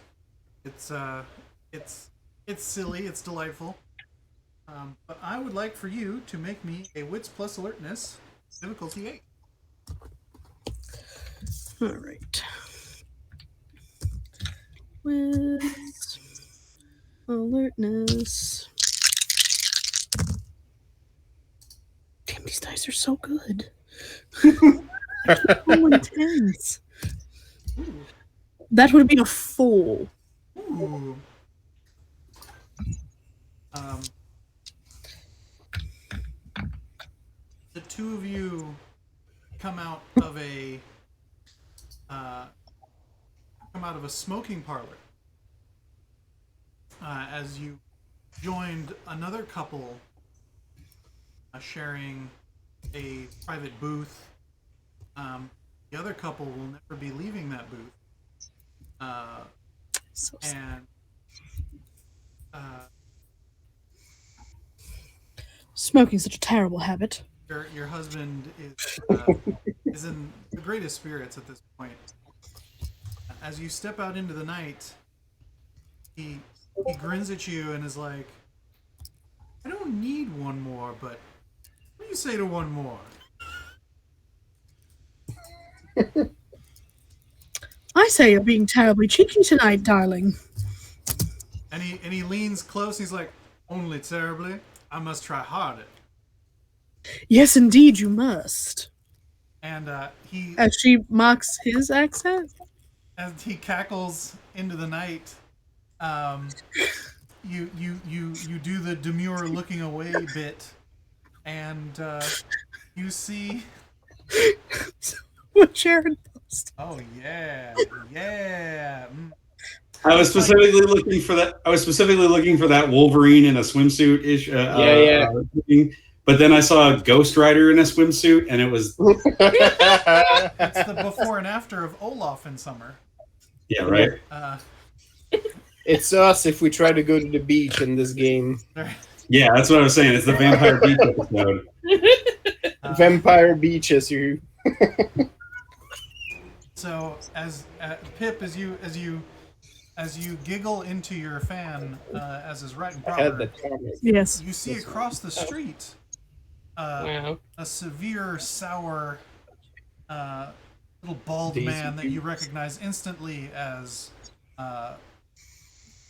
silly, it's delightful. But I would like for you to make me a Wits plus Alertness, difficulty 8. All right. With alertness. Damn, these dice are so good. So intense. That would be a 4. Ooh. The two of you come out of a smoking parlor as you joined another couple sharing a private booth. The other couple will never be leaving that booth. So sad. And Smoking's such a terrible habit. your husband is in the greatest spirits at this point. As you step out into the night, he grins at you and is like, "I don't need one more, but what do you say to one more?" I say you're being terribly cheeky tonight, darling. And he leans close. He's like, "Only terribly. I must try harder." Yes, indeed, you must. And he As she mocks his accent. as he cackles into the night, you do the demure looking away bit, and you see, What Sharon post. oh yeah, mm. I was specifically looking for that. Wolverine in a swimsuit ish. Thing. But then I saw a Ghost Rider in a swimsuit, and it was It's the before and after of Olaf in summer. yeah, right. It's us if we try to go to the beach in this game. Yeah, that's what I was saying. It's the Vampire Beach episode. Vampire beaches, you. So as Pip, as you giggle into your fan, as is right and Had the proper, comic. Yes. you see across the street Wow. a severe, sour, little bald Daisy man that you Dukes. recognize instantly as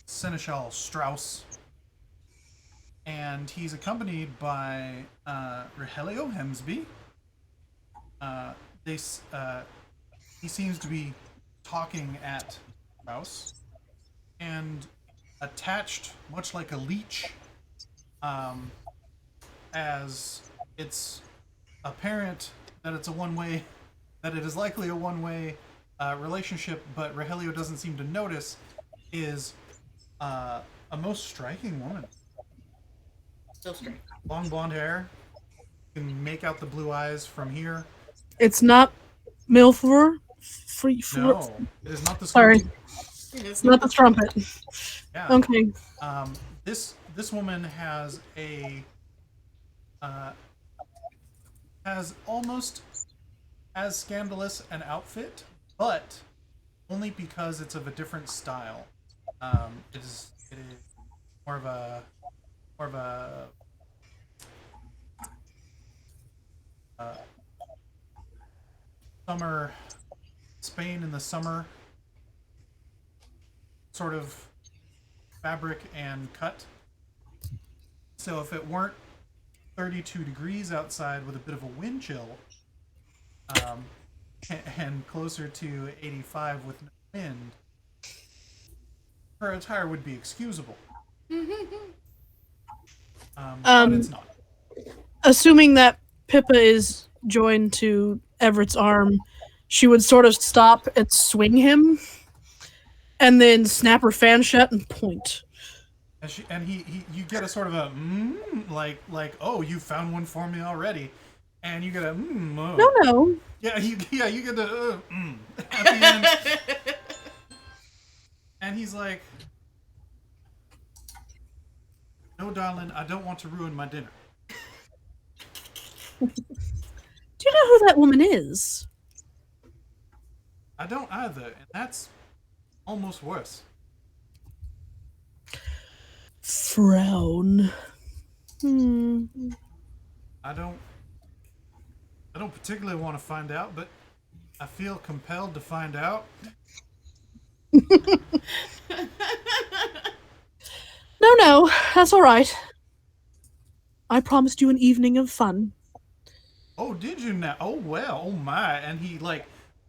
Seneschal Strauss. And he's accompanied by Rogelio Hemsby. He seems to be talking at Strauss. And attached, much like a leech, as it's apparent that it is likely a one-way relationship, but Rogelio doesn't seem to notice, is a most striking woman. So straight. long blonde hair. You can make out the blue eyes from here. It's not Milfor. Free. No, it is not the Sorry, Scorpion. it's not the trumpet. Yeah. Okay. This woman has a has almost as scandalous an outfit, but only because it's of a different style. It is more of a summer Spain in the summer sort of fabric and cut. So if it weren't 32 degrees outside with a bit of a wind chill, and closer to 85 with no wind, her attire would be excusable. But it's not. Assuming that Pippa is joined to Everett's arm, she would sort of stop and swing him, and then snap her fan shut and point. And you get a sort of a like oh, you found one for me already, and you get a oh. No. Yeah, you get the at the end, and he's like, "No, darling, I don't want to ruin my dinner." Do you know who that woman is? I don't either, and that's almost worse. Frown. I don't particularly want to find out, but I feel compelled to find out. No, that's all right. I promised you an evening of fun. Oh, did you now? Oh, well, oh my. And he, like,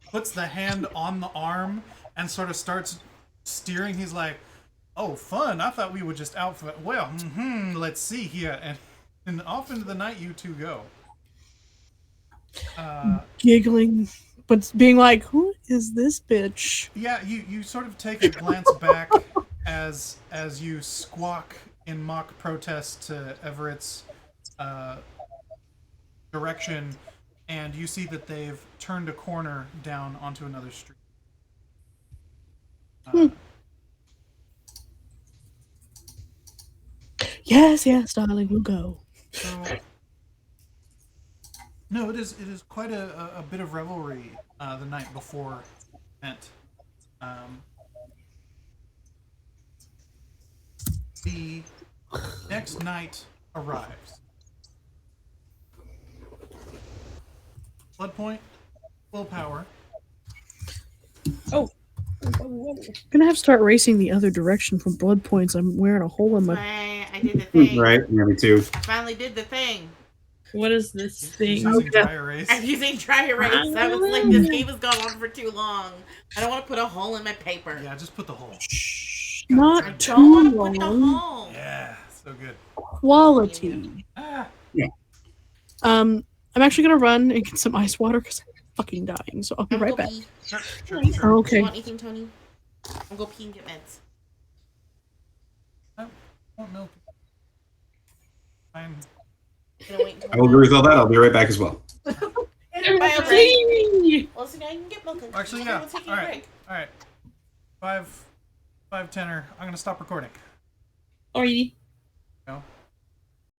puts the hand on the arm and sort of starts steering. He's like, oh, fun. I thought we were just out for, well, let's see here. And off into the night you two go. Giggling, but being like, who is this bitch? Yeah, you sort of take a glance back as you squawk in mock protest to Everett's direction, and you see that they've turned a corner down onto another street. Yes, darling, we'll go. So, no, it is quite a bit of revelry the night before event. The next night arrives. Blood point, willpower. Oh. I'm gonna have to start racing the other direction from blood points. I'm wearing a hole in my. I did the thing. Right, yeah, me too. I finally did the thing. What is this She's thing? using dry erase. I'm using dry erase. I was like, this game has gone on for too long. I don't want to put a hole in my paper. Yeah, just put the hole. I Not don't too want to put the long. hole. Yeah, so good. Quality. Ah, I'm actually gonna run and get some ice water because I'm fucking dying. So I'll be I'm right gonna back. pee. sure. Oh, okay. You want anything, Tony? I'm gonna pee and get meds. Oh, no. Fine. Gonna wait until I will agree with all that. I'll be right back as well. Everybody! Well, so now you can get milk. Actually, I'm yeah. gonna take All a right. break. All right. 5 tenor. I'm gonna stop recording. Alrighty. No.